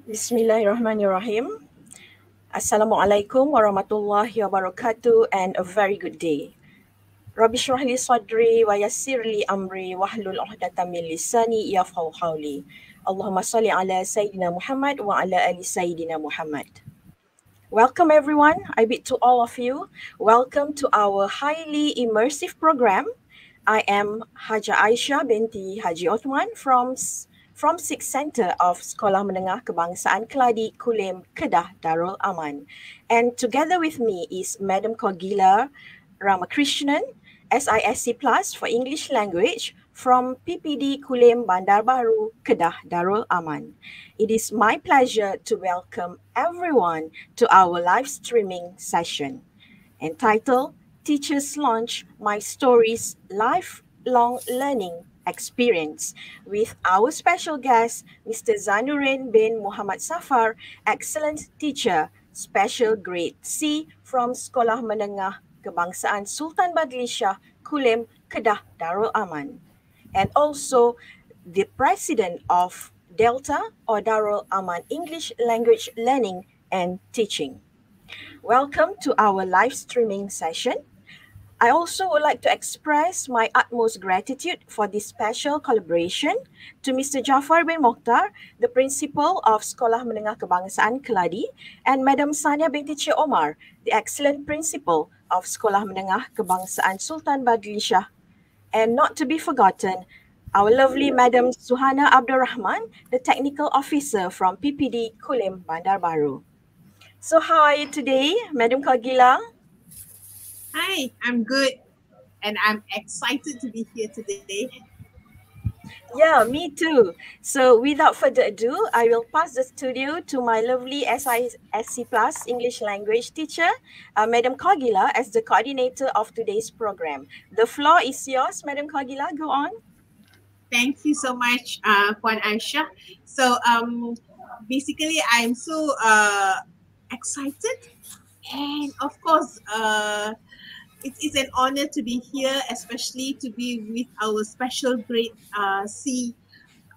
Bismillahirrahmanirrahim. Assalamualaikum warahmatullahi wabarakatuh and a very good day. Rabbi shrah li sadri wa yassir li amri wahlul 'uqdatam min lisani yafqahu qawli. Allahumma salli ala Sayyidina Muhammad wa ala ali Sayyidina Muhammad. Welcome everyone. I bid to all of you. Welcome to our highly immersive program. I am Haja Aisyah binti Haji Othman from Sixth Center of Sekolah Menengah Kebangsaan KELADI KULIM KEDAH DARUL AMAN. And together with me is Madam Kogila Ramakrishnan, SISC Plus for English Language from PPD KULIM Bandar Baharu, KEDAH Darul Aman. It is my pleasure to welcome everyone to our live streaming session entitled Teachers Launch My Stories Lifelong Learning Experience with our special guest, Mr. ZANURIN bin Muhammad SAFAR, excellent teacher, special grade C from Sekolah Menengah Kebangsaan Sultan BADLISHAH, KULIM KEDAH Darul Aman, and also the president of Delta or Darul Aman English Language Learning and Teaching. Welcome to our live streaming session. I also would like to express my utmost gratitude for this special collaboration to Mr. Jafar bin Mokhtar, the principal of Sekolah Menengah Kebangsaan KELADI, and Madam Sania binti Cik Omar, the excellent principal of Sekolah Menengah Kebangsaan Sultan BADLISHAH. And not to be forgotten, our lovely Madam Suhana Abdul Rahman, the technical officer from PPD KULIM Bandar Baharu. So how are you today, Madam Kogila? Hi, I'm good and I'm excited to be here today. Yeah, me too. So without further ado, I will pass the studio to my lovely SISC Plus English language teacher, Madam Kogila, as the coordinator of today's program. The floor is yours, Madam Kogila. Go on. Thank you so much, Puan Aisha. So basically, I'm so excited, and of course, it's an honor to be here, especially to be with our special grade C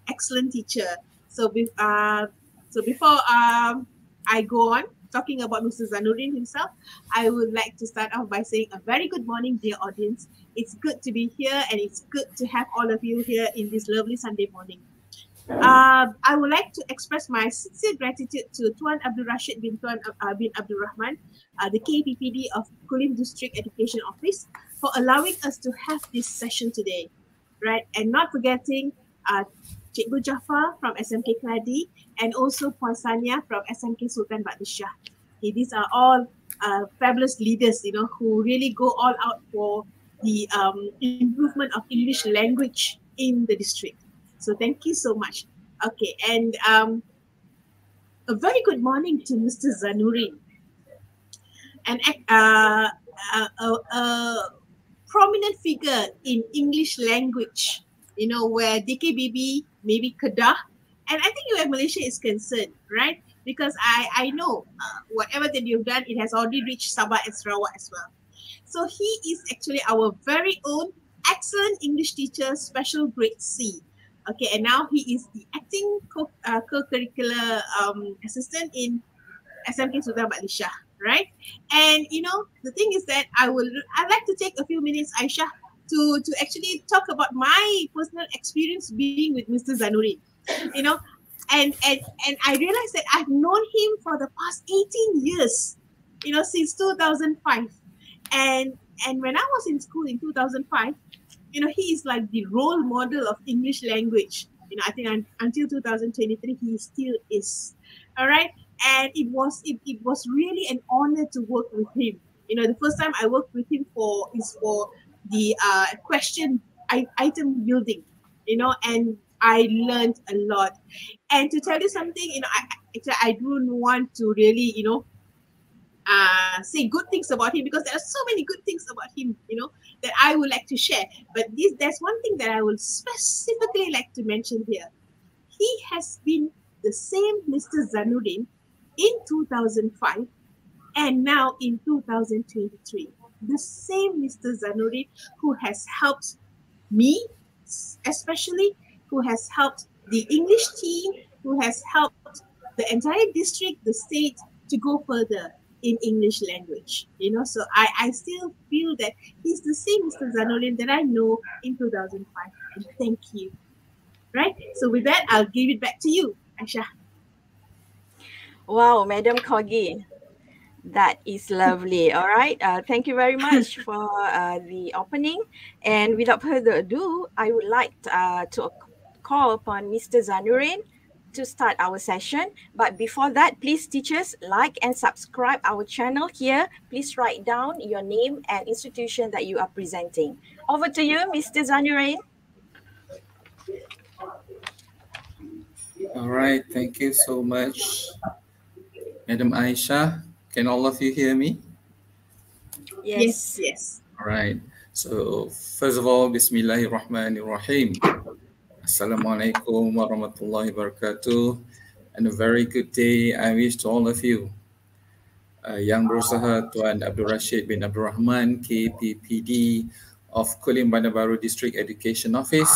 excellent teacher. So, before I go on talking about Mr. Zanurin himself, I would like to start off by saying a very good morning, dear audience. It's good to be here, and it's good to have all of you here in this lovely Sunday morning. I would like to express my sincere gratitude to Tuan Abdul Rashid bin bin Abdul Rahman, the KPPD of Kulim District Education Office, for allowing us to have this session today, right? And not forgetting Cikgu Jafar from SMK KELADI and also Puan Sania from SMK Sultan BADLISHAH. Okay, these are all fabulous leaders, who really go all out for the improvement of English language in the district. So thank you so much. Okay, and a very good morning to Mr. Zanurin, a prominent figure in English language, where DKBB, maybe KEDAH, and I think where Malaysia is concerned, right? Because I know whatever that you've done, it has already reached Sabah and Sarawak as well. So he is actually our very own excellent English teacher, special grade C. Okay, and now he is the acting co-curricular assistant in SMK Sultan BADLISHAH, right? And the thing is that I'd like to take a few minutes, Aisha, to actually talk about my personal experience being with Mr. Zanurin. And I realized that I've known him for the past 18 years, since 2005. And when I was in school in 2005, he is like the role model of English language. I think until 2023, he still is. All right. And it was really an honor to work with him. The first time I worked with him for the question item building, and I learned a lot. And to tell you something, I don't want to really, say good things about him, because there are so many good things about him, that I would like to share. But there's one thing that I will specifically like to mention here. He has been the same Mr. Zanurin in 2005 and now in 2023. The same Mr. Zanurin who has helped me, especially, who has helped the English team, who has helped the entire district, the state, to go further in English language. You know, so I still feel that he's the same Mr. Zanurin that I know in 2005. And thank you. Right? So with that, I'll give it back to you, Aisha. Wow, Madam Corgi. That is lovely. All right. Thank you very much for the opening. And without further ado, I would like to call upon Mr. Zanurin to start our session. But before that, please teachers like and subscribe our channel here. Please write down your name and institution that you are presenting. Over to you, Mr. Zanurin. All right, thank you so much, Madam Aisha. Can all of you hear me? Yes, yes. All right. So first of all, Bismillahirrahmanirrahim. Assalamualaikum warahmatullahi wabarakatuh. And a very good day I wish to all of you. Yang Berusaha Tuan Abdul Rashid bin Abdul Rahman, KPPD of Kulim Bandar Baharu District Education Office.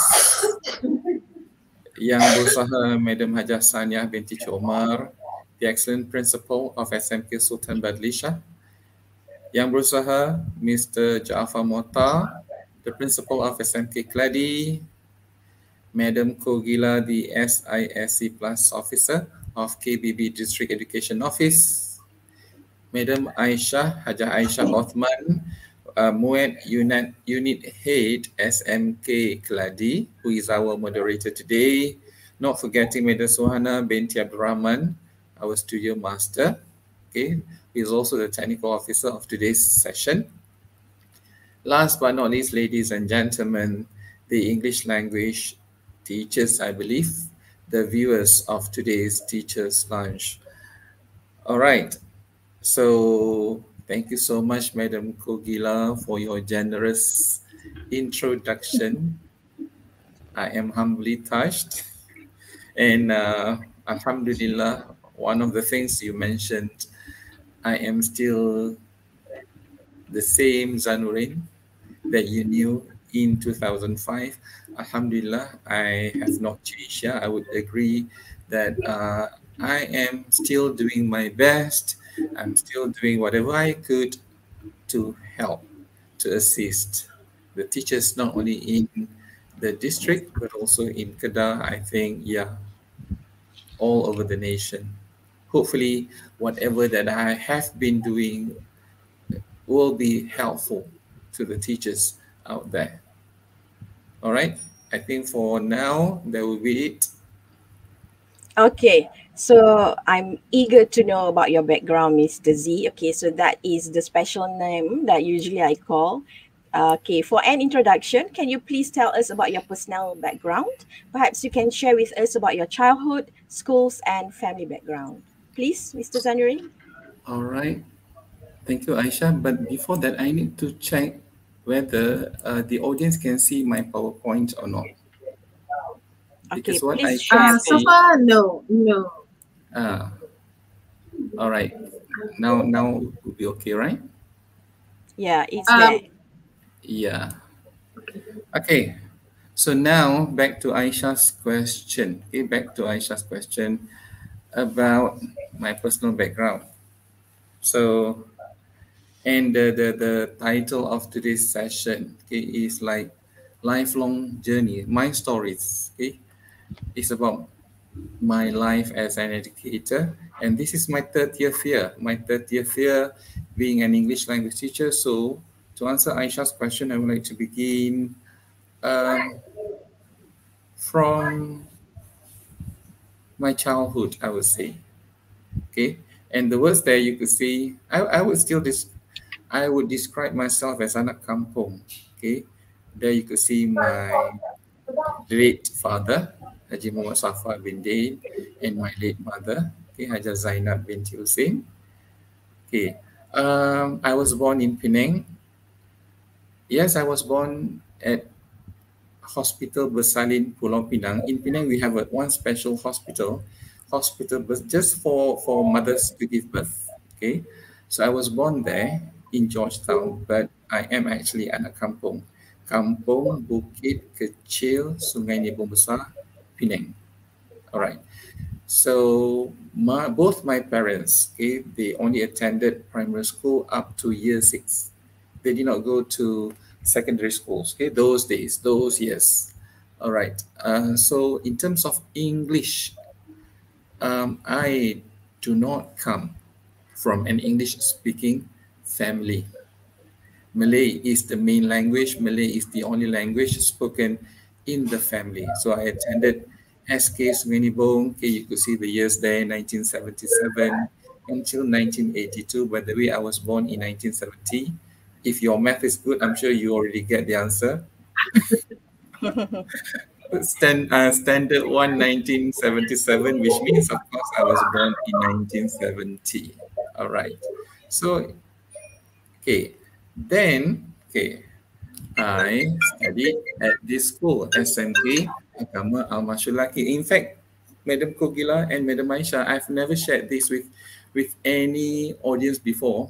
Yang Berusaha Madam Hajah Saniah binti Omar, the excellent principal of SMK Sultan BADLISHAH. Yang Berusaha Mr. Jaafar Mokhtar, the principal of SMK KELADI. Madam Kogila, the SISC Plus officer of KBB District Education Office. Madam Aisyah, Hajah Aisyah Othman, Mued Unit Head SMK KELADI, who is our moderator today. Not forgetting Madam Suhana binti Abdul Rahman, our studio master. Okay, he is also the technical officer of today's session. Last but not least, ladies and gentlemen, the English language teachers, I believe, the viewers of today's Teachers Lunch. All right. So thank you so much, Madam Kogila, for your generous introduction. I am humbly touched. And Alhamdulillah, one of the things you mentioned, I am still the same Zanurin that you knew in 2005. Alhamdulillah, I have not changed. Yeah, I would agree that I am still doing my best. I'm still doing whatever I could to help, to assist the teachers, not only in the district, but also in KEDAH, I think, yeah, all over the nation. Hopefully, whatever that I have been doing will be helpful to the teachers out there. All right, I think for now, that will be it. Okay, so I'm eager to know about your background, Mr. Z. Okay, so that is the special name that usually I call. Okay, for an introduction, can you please tell us about your personal background? Perhaps you can share with us about your childhood, schools, and family background. Please, Mr. Zanurin. All right. Thank you, Aisha. But before that, I need to check whether the audience can see my PowerPoint or not. Okay, because what I please share. So far, no. All right. Now will be okay, right? Yeah, it's there. Yeah. Okay. So now back to Aisha's question. Okay, back to Aisha's question about my personal background. So, and the title of today's session, okay, is like lifelong journey, my stories. Okay, it's about my life as an educator, and this is my 30th year. My 30th year being an English language teacher. So, to answer Aisha's question, I would like to begin from my childhood, I would say. Okay, and the words there you could see, I would describe myself as anak kampung. Okay, there you could see my late father, Haji Muhammad SAFAR bin Dain, and my late mother, okay, Hajah Zainab binti Hussein. Okay, I was born in Penang. Yes, I was born at Hospital Bersalin Pulau Pinang. In Penang, we have one special hospital just for mothers to give birth. Okay, so I was born there in Georgetown, but I am actually anak kampung. Kampung Bukit Kecil Sungai Nibong Besar, Penang. All right. So both my parents, okay, they only attended primary school up to year 6. They did not go to secondary schools, okay, those days, those years. All right. So in terms of English, I do not come from an English-speaking family. Malay is the main language. Malay is the only language spoken in the family. So I attended SK Sungai Okay, you could see the years there, 1977 until 1982. By the way, I was born in 1970. If your math is good, I'm sure you already get the answer. Standard 1, 1977, which means, of course, I was born in 1970. All right. So, okay. Then, okay, I studied at this school, SMK Agama Al-Masyulaki. In fact, Madam Kogila and Madam Aisha, I've never shared this with any audience before.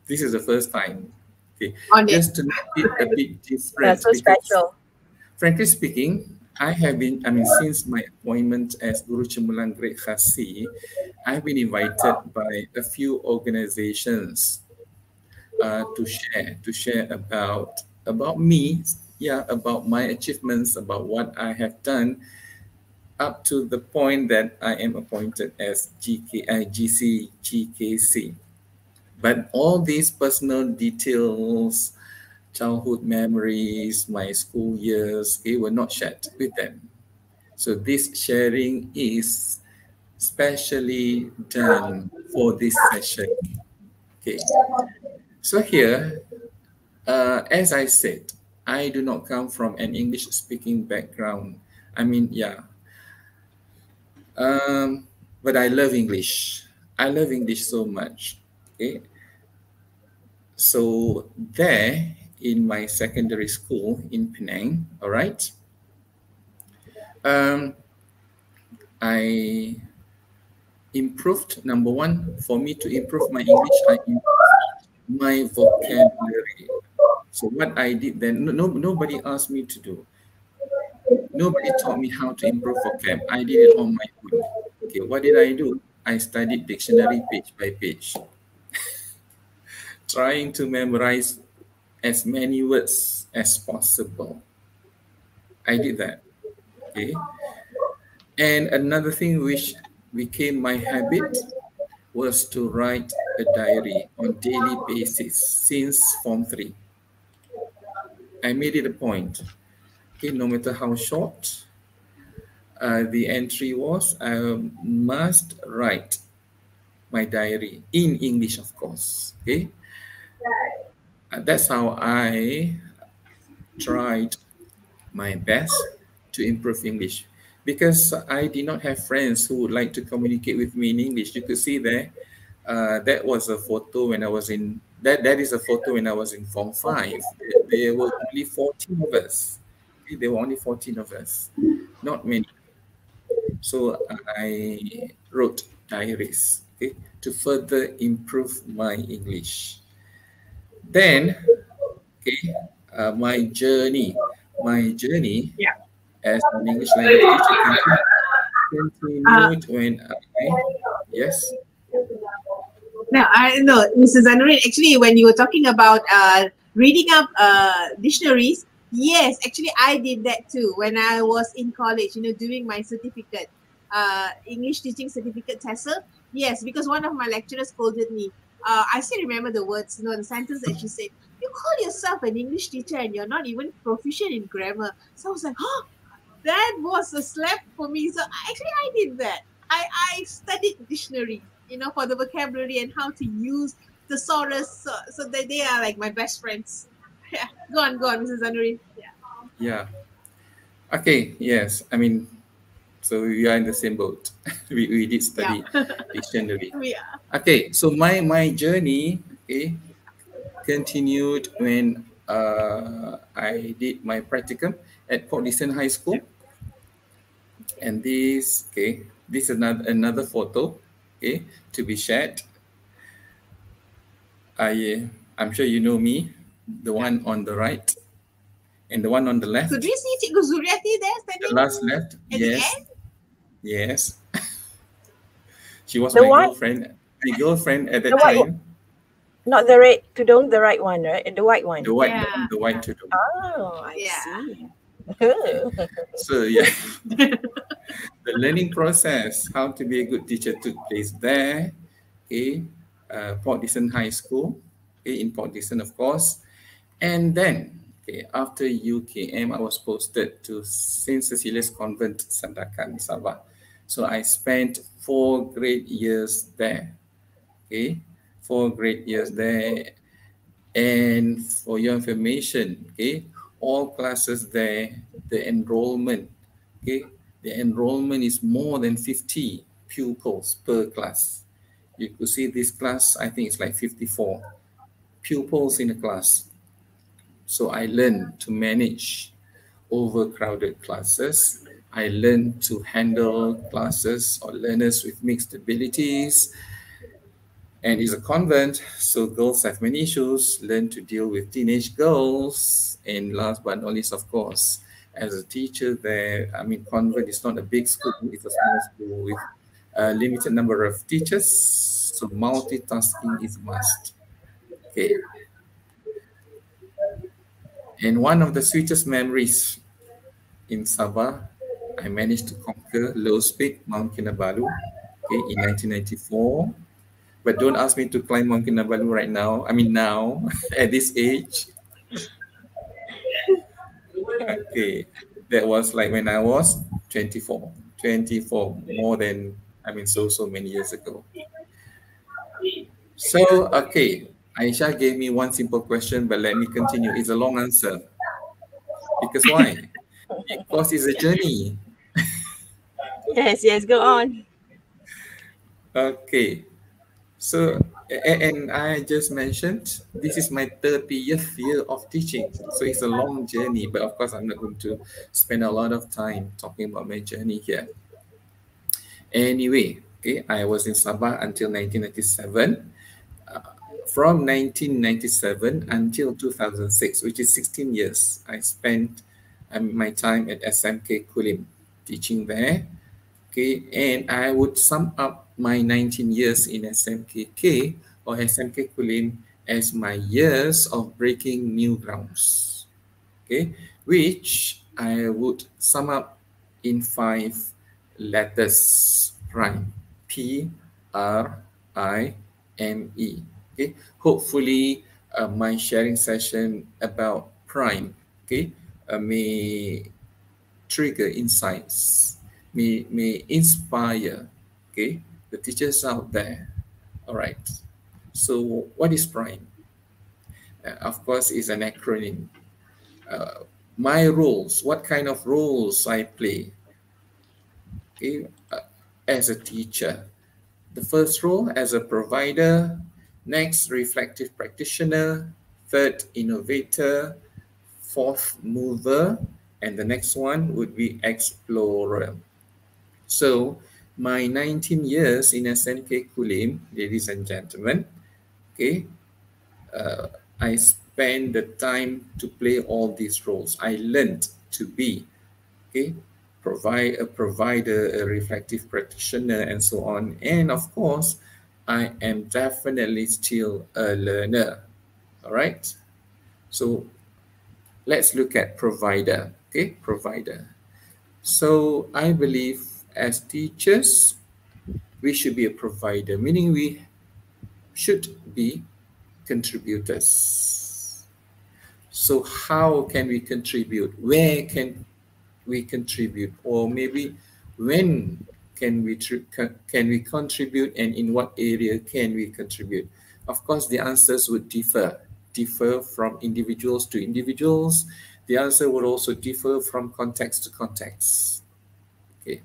This is the first time. Okay, just to make it a bit different. That's so special. Frankly speaking, since my appointment as Guru Cemerlang Grade Khasi, I've been invited by a few organizations to share about me, about my achievements, about what I have done, up to the point that I am appointed as GKC. But all these personal details, childhood memories, my school years, were not shared with them. So this sharing is specially done for this session. Okay. So here, as I said, I do not come from an English-speaking background. But I love English. I love English so much. Okay. So there, in my secondary school in Penang, all right, I improved. Number one, for me to improve my English, I improved my vocabulary. So what I did then, nobody asked me to do. Nobody taught me how to improve vocab. I did it on my own. Okay, what did I do? I studied dictionary page by page, trying to memorize as many words as possible. I did that. Okay. And another thing which became my habit was to write a diary on daily basis since Form 3. I made it a point. Okay, no matter how short the entry was, I must write my diary in English, of course. Okay, that's how I tried my best to improve English, because I did not have friends who would like to communicate with me in English. You could see there, that was a photo when I was in, that is a photo when I was in Form 5. There were only 14 of us. Okay, there were only 14 of us, not many. So I wrote diaries, okay, to further improve my English. Then, okay, my journey as an English language teacher continued when yes. No, I know, Mrs. ZANURIN, actually, when you were talking about reading up dictionaries, yes, actually, I did that too when I was in college, doing my certificate, English teaching certificate TESOL. Yes, because one of my lecturers scolded me. I still remember the words, the sentence that she said, "You call yourself an English teacher and you're not even proficient in grammar." So I was like, oh, that was a slap for me. So actually, I did that. I studied dictionary, for the vocabulary and how to use thesaurus, so that they are like my best friends. Yeah, go on, Mrs. ZANURIN. Yeah. Okay. Yes. So we are in the same boat. we did study dictionary. Okay. So my journey, continued when I did my practicum at Port Dickson High School. And this is another photo, to be shared. I'm sure you know me, the one on the right and the one on the left. Could we see Cikgu Zuriati there standing? The last left, yes. Yes. She was The my one, girlfriend at the that white, time. not the red tudung, the right one, right? The white one. The white, Yeah. the white tudung. Oh, I Yeah. see. So yeah, the learning process, how to be a good teacher, took place there. Okay, Port Dickson High School. Okay, in Port Dickson, of course. And then, okay, after UKM, I was posted to St. Cecilia's Convent, Sandakan, Sabah. So I spent 4 great years there. Okay, 4 great years there. And for your information, okay, all classes there, the enrollment, okay, the enrollment is more than 50 pupils per class. You could see this class, I think it's like 54 pupils in a class. So I learned to manage overcrowded classes. I learned to handle classes or learners with mixed abilities. And it's a convent, so girls have many issues, learn to deal with teenage girls. And last but not least, of course, as a teacher there, I mean, convent is not a big school, it's a small school with a limited number of teachers. So multitasking is a must. Okay. And one of the sweetest memories in Sabah, I managed to conquer Low's Peak, Mount Kinabalu, okay, in 1994. But don't ask me to climb Mount Kinabalu right now. I mean now, at this age. Okay, that was like when I was 24. 24, more than, I mean, so many years ago. So, okay, Aisha gave me one simple question, but let me continue. It's a long answer. Because why? Because it's a journey. Yes, go on. Okay. So, and I just mentioned, this is my 30th year of teaching. So it's a long journey, but of course, I'm not going to spend a lot of time talking about my journey here. Anyway, okay, I was in Sabah until 1997. From 1997 until 2006, which is 16 years, I spent my time at SMK Kulim teaching there. Okay, and I would sum up my 19 years in SMKK or SMK Kulim as my years of breaking new grounds. Okay, which I would sum up in 5 letters: prime, PRIME. Okay, hopefully my sharing session about prime, okay, may trigger insights, may inspire, okay, the teachers out there. All right. So what is prime? Of course, is an acronym. My roles, what kind of roles I play, okay, as a teacher. The first role as a provider, next reflective practitioner, third innovator, fourth mover, and the next one would be explorer. So my 19 years in SMK Kulim, ladies and gentlemen, okay, I spent the time to play all these roles. I learned to be, okay, a provider, a reflective practitioner, and so on. And of course, I am definitely still a learner. All right. So let's look at provider. Okay, provider. So I believe as teachers, we should be a provider, meaning we should be contributors. So how can we contribute? Where can we contribute? Or maybe when can we contribute, and in what area can we contribute? Of course, the answers would differ from individuals to individuals. The answer would also differ from context to context. Okay.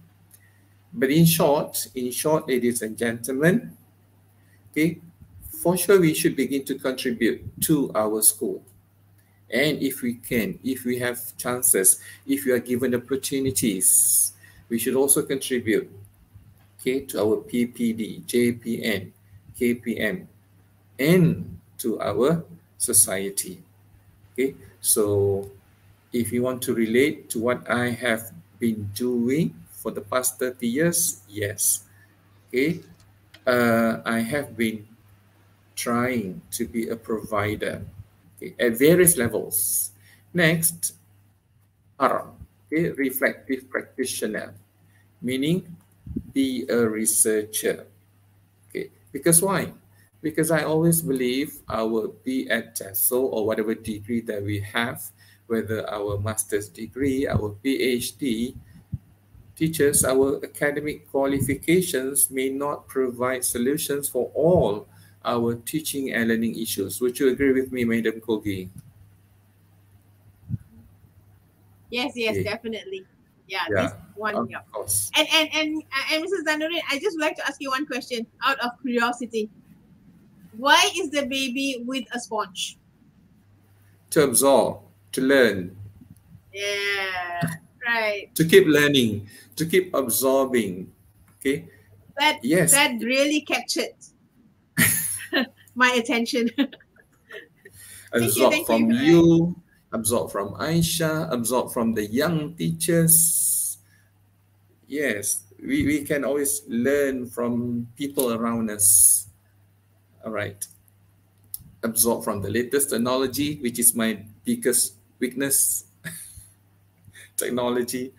But in short, ladies and gentlemen, okay, for sure we should begin to contribute to our school. And if we can, if we have chances, if we are given opportunities, we should also contribute, okay, to our PPD, JPN, KPM, and to our society. Okay, so if you want to relate to what I have been doing for the past 30 years, yes. Okay, I have been trying to be a provider, okay, at various levels. Next, R, okay, reflective practitioner, meaning be a researcher. Okay, because why? Because I always believe our be at TESOL or whatever degree that we have, whether our master's degree, our PhD, teachers, our academic qualifications may not provide solutions for all our teaching and learning issues. Would you agree with me, Madam Kogi? Yes, Okay. definitely. Yeah, this Yeah, one. of Yeah. course. And Mrs. Zanurin, I just would like to ask you one question out of curiosity. Why is the baby with a sponge? To absorb, to learn, Yeah, right. to keep learning, to keep absorbing. Okay. Yes, That really captured my attention. Thank you. absorb from you, absorb from Aisha, absorb from the young teachers. Yes, we can always learn from people around us. All right. Absorb from the latest technology, which is my biggest weakness, technology.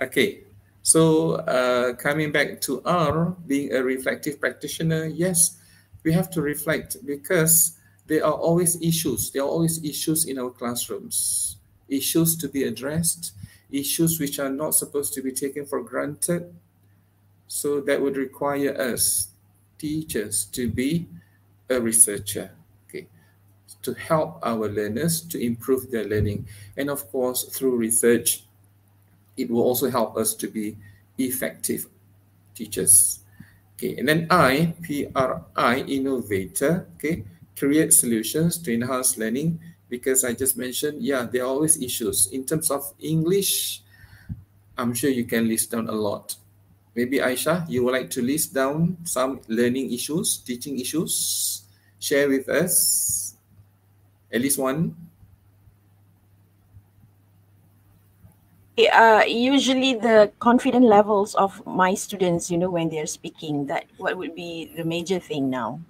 Okay. So coming back to R, being a reflective practitioner, yes, we have to reflect because there are always issues. There are always issues in our classrooms, issues to be addressed, issues which are not supposed to be taken for granted. So that would require us, teachers, to be a researcher, okay, to help our learners to improve their learning. And of course, through research, it will also help us to be effective teachers. Okay, and then I, PRI, innovator, okay, create solutions to enhance learning because I just mentioned, yeah, there are always issues. In terms of English, I'm sure you can list down a lot. Maybe Aisha, you would like to list down some learning issues, teaching issues, share with us, at least one. Usually the confidence levels of my students, when they're speaking, that what would be the major thing now?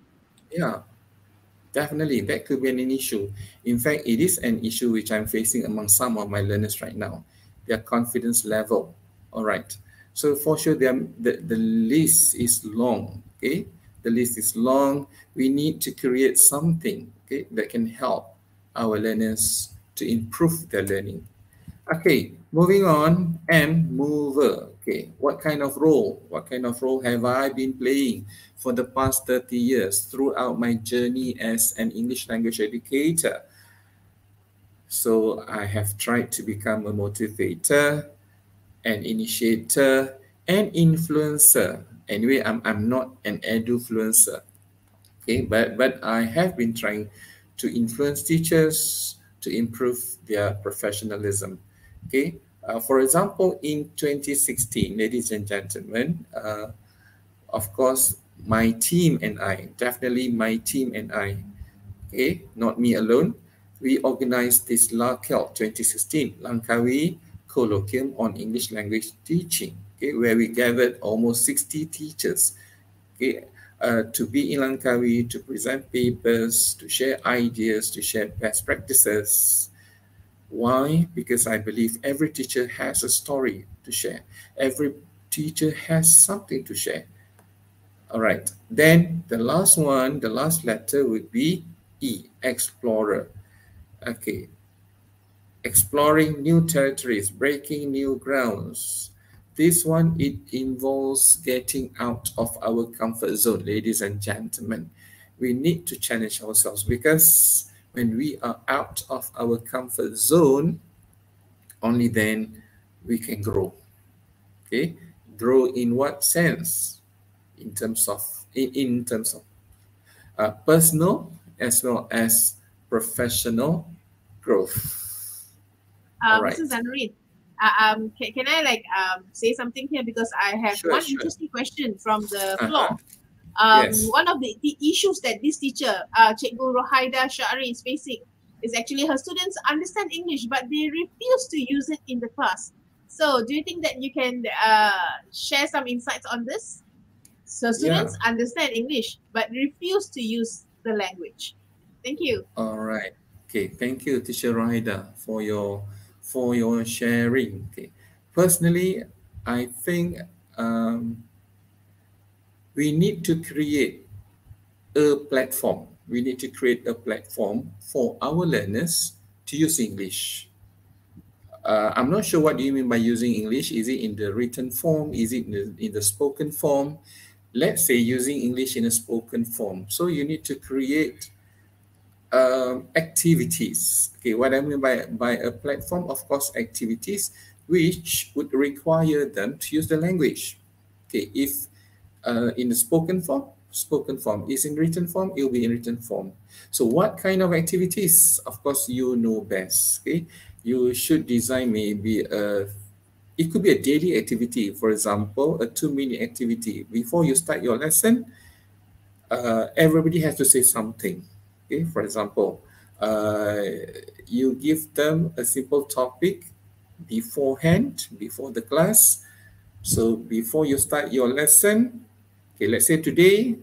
Yeah, definitely, that could be an issue. In fact, it is an issue which I'm facing among some of my learners right now. Their confidence level. All right. So for sure, the list is long. Okay, the list is long. We need to create something, okay, that can help our learners to improve their learning. Okay, moving on. M, mover. Okay, what kind of role? What kind of role have I been playing for the past 30 years throughout my journey as an English language educator? So I have tried to become a motivator, an initiator, an influencer. Anyway, I'm not an edufluencer. Okay, but I have been trying to influence teachers to improve their professionalism. Okay, for example, in 2016, ladies and gentlemen, of course, my team and I, definitely my team and I, okay, not me alone, we organized this LAKEL 2016, Langkawi Colloquium on English Language Teaching, okay, where we gathered almost 60 teachers, okay, to be in Langkawi, to present papers, to share ideas, to share best practices. Why? Because I believe every teacher has a story to share. Every teacher has something to share. All right. Then the last one, the last letter would be E, explorer. Okay. Exploring new territories, breaking new grounds. This one, it involves getting out of our comfort zone, ladies and gentlemen. We need to challenge ourselves because when we are out of our comfort zone, only then we can grow. Okay, grow in what sense? In terms of personal as well as professional growth. All right. Mrs. Zanurin, can I say something here because I have Sure, one sure. interesting question from the Uh-huh. floor. Yes. One of the issues that this teacher, Cikgu Rohaida Syari, is facing is actually her students understand English, but they refuse to use it in the class. So do you think that you can share some insights on this? So students understand English but refuse to use the language. Thank you. All right. Okay. Thank you, Teacher Rahida, for your sharing. Okay. Personally, I think we need to create a platform. We need to create a platform for our learners to use English. I'm not sure what do you mean by using English. Is it in the written form? Is it in the spoken form? Let's say using English in a spoken form. So you need to create activities. Okay, what I mean by a platform, of course, activities which would require them to use the language. Okay, if in the spoken form, is in written form, it will be in written form. So what kind of activities? Of course, you know best. Okay, you should design maybe it could be a daily activity. For example, a 2-minute activity. Before you start your lesson, everybody has to say something. Okay, for example, you give them a simple topic beforehand, before the class. So before you start your lesson, okay, let's say today,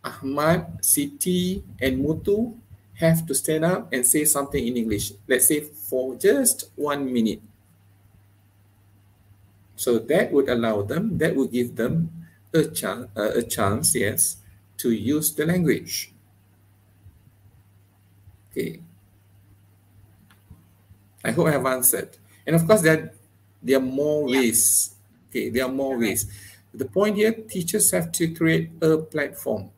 Ahmad, Siti, and Mutu have to stand up and say something in English. Let's say for just 1 minute. So that would allow them, that would give them a chance, yes, to use the language. Okay. I hope I have answered. And of course, there are more ways. Okay, there are more ways. The point here, teachers have to create a platform.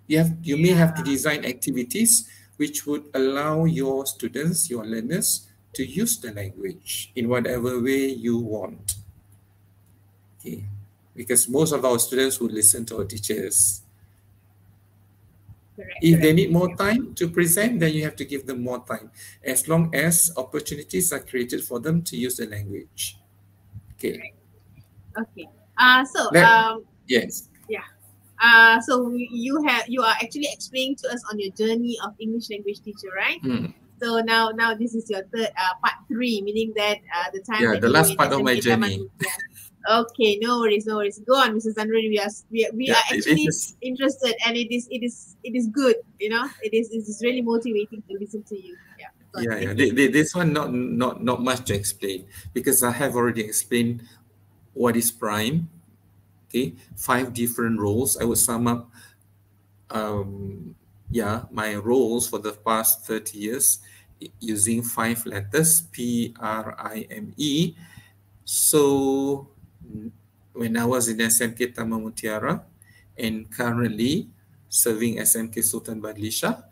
You may have to design activities which would allow your students, your learners, to use the language in whatever way you want. Okay, because most of our students would listen to our teachers. If they need more time to present, then you have to give them more time, as long as opportunities are created for them to use the language. Okay. Okay. Yes. Yeah. So you are actually explaining to us on your journey of English language teacher, right? So now this is your third part 3, meaning that the time. Yeah, the last part of my journey. Okay, no worries. Go on, Mrs. ZANURIN. We are actually interested, and it is good. You know, it is really motivating to listen to you. Yeah. This one not much to explain, because I have already explained what is prime. Okay, 5 different roles. I would sum up my roles for the past 30 years using 5 letters, PRIME. So when I was in SMK Taman Mutiara and currently serving SMK Sultan BADLISHAH,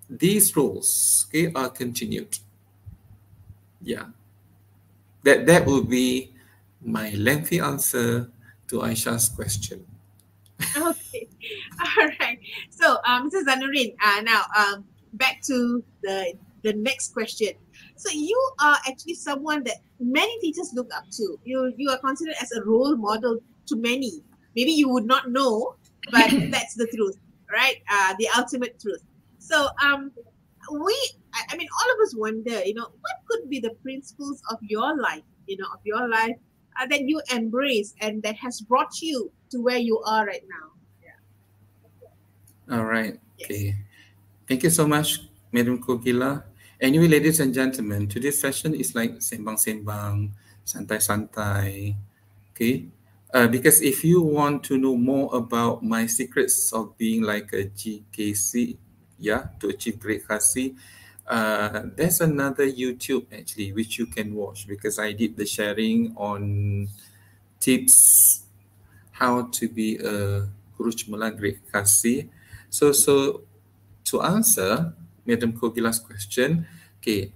these roles, okay, are continued. Yeah, that will be my lengthy answer to Aisha's question. Okay, all right. So, Mrs. ZANURIN, now back to the next question. So you are actually someone that many teachers look up to. You are considered as a role model to many. Maybe you would not know, but that's the truth, right? The ultimate truth. So I mean, all of us wonder, what could be the principles of your life, that you embrace and that has brought you to where you are right now. All right. Yes. Okay. Thank you so much, Madam Kogila. Anyway, ladies and gentlemen, today's session is like sembang-sembang, santai-santai. Okay. Because if you want to know more about my secrets of being like a GKC, to achieve great KASI, there's another YouTube actually which you can watch, because I did the sharing on tips how to be a guru cemerlang great KASI. So to answer Madam Kogila's question, okay,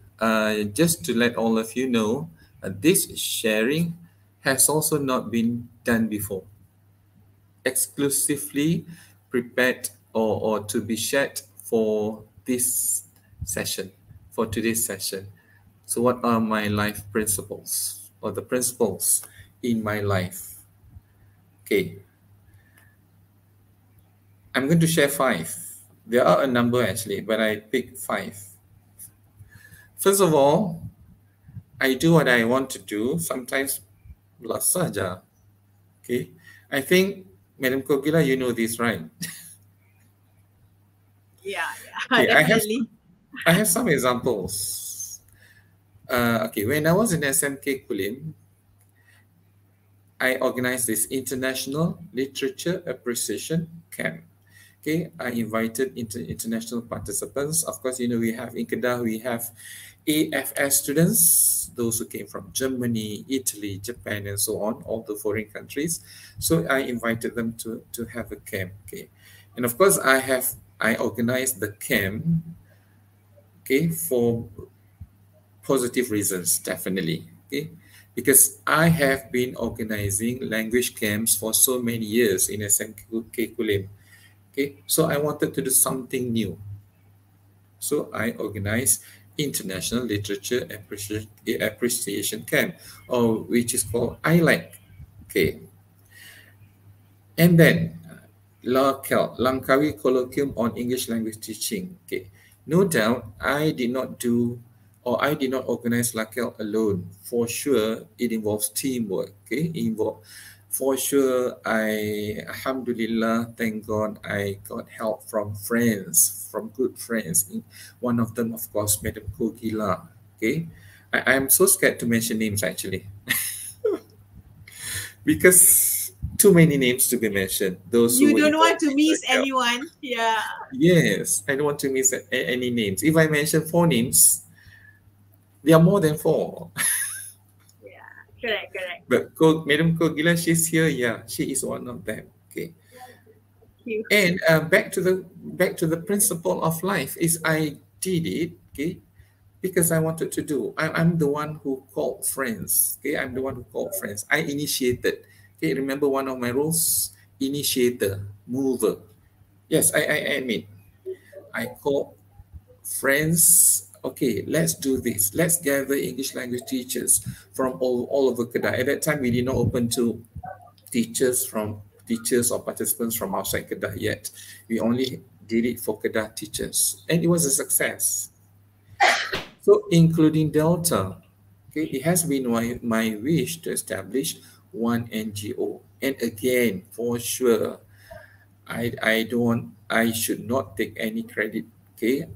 just to let all of you know, this sharing has also not been done before. Exclusively prepared or to be shared for this session, for today's session. So what are my life principles, or the principles in my life? Okay. I'm going to share 5. There are a number actually, but I picked 5. First of all, I do what I want to do. Sometimes belas saja. Okay, I think Madam Kogila, you know this, right? Yeah, Okay, definitely. I have some examples. Okay, when I was in SMK Kulim, I organized this International Literature Appreciation Camp. Okay, I invited international participants. Of course, you know, we have in KEDAH, we have AFS students, those who came from Germany, Italy, Japan, and so on, all the foreign countries. So I invited them to have a camp. Okay, and of course, I organized the camp. Okay, for positive reasons, definitely. Okay, because I have been organizing language camps for so many years in SMK Kulim. Okay, so I wanted to do something new. So I organized International Literature Appreciation Camp, or which is called ILAC. Okay, and then Langkawi Colloquium on English Language Teaching. Okay, no doubt I did not do or I did not organize LACEL alone. For sure, it involves teamwork. Okay, for sure, Alhamdulillah, thank God, I got help from friends, from good friends. One of them, of course, Madam Kogila. Okay, I'm so scared to mention names actually, because too many names to be mentioned. Those who You were don't want involved to in miss the help. anyone. Yeah. Yes, I don't want to miss any names. If I mention 4 names, there are more than 4. Yeah. Correct. But Madam Kogila, she's here. Yeah, she is one of them. Okay. Thank you. And back to the principle of life is I did it. Okay, because I wanted to do. I'm the one who called friends. Okay, I'm the one who called friends. I initiated. Okay, remember one of my roles? Initiator, mover. Yes, I admit. I called friends. Okay, let's do this. Let's gather English language teachers from all over Kedah. At that time, we did not open to teachers or participants from outside Kedah yet. We only did it for Kedah teachers, and it was a success. So, including Delta, okay, it has been my wish to establish one NGO. And again, for sure, I should not take any credit. Okay,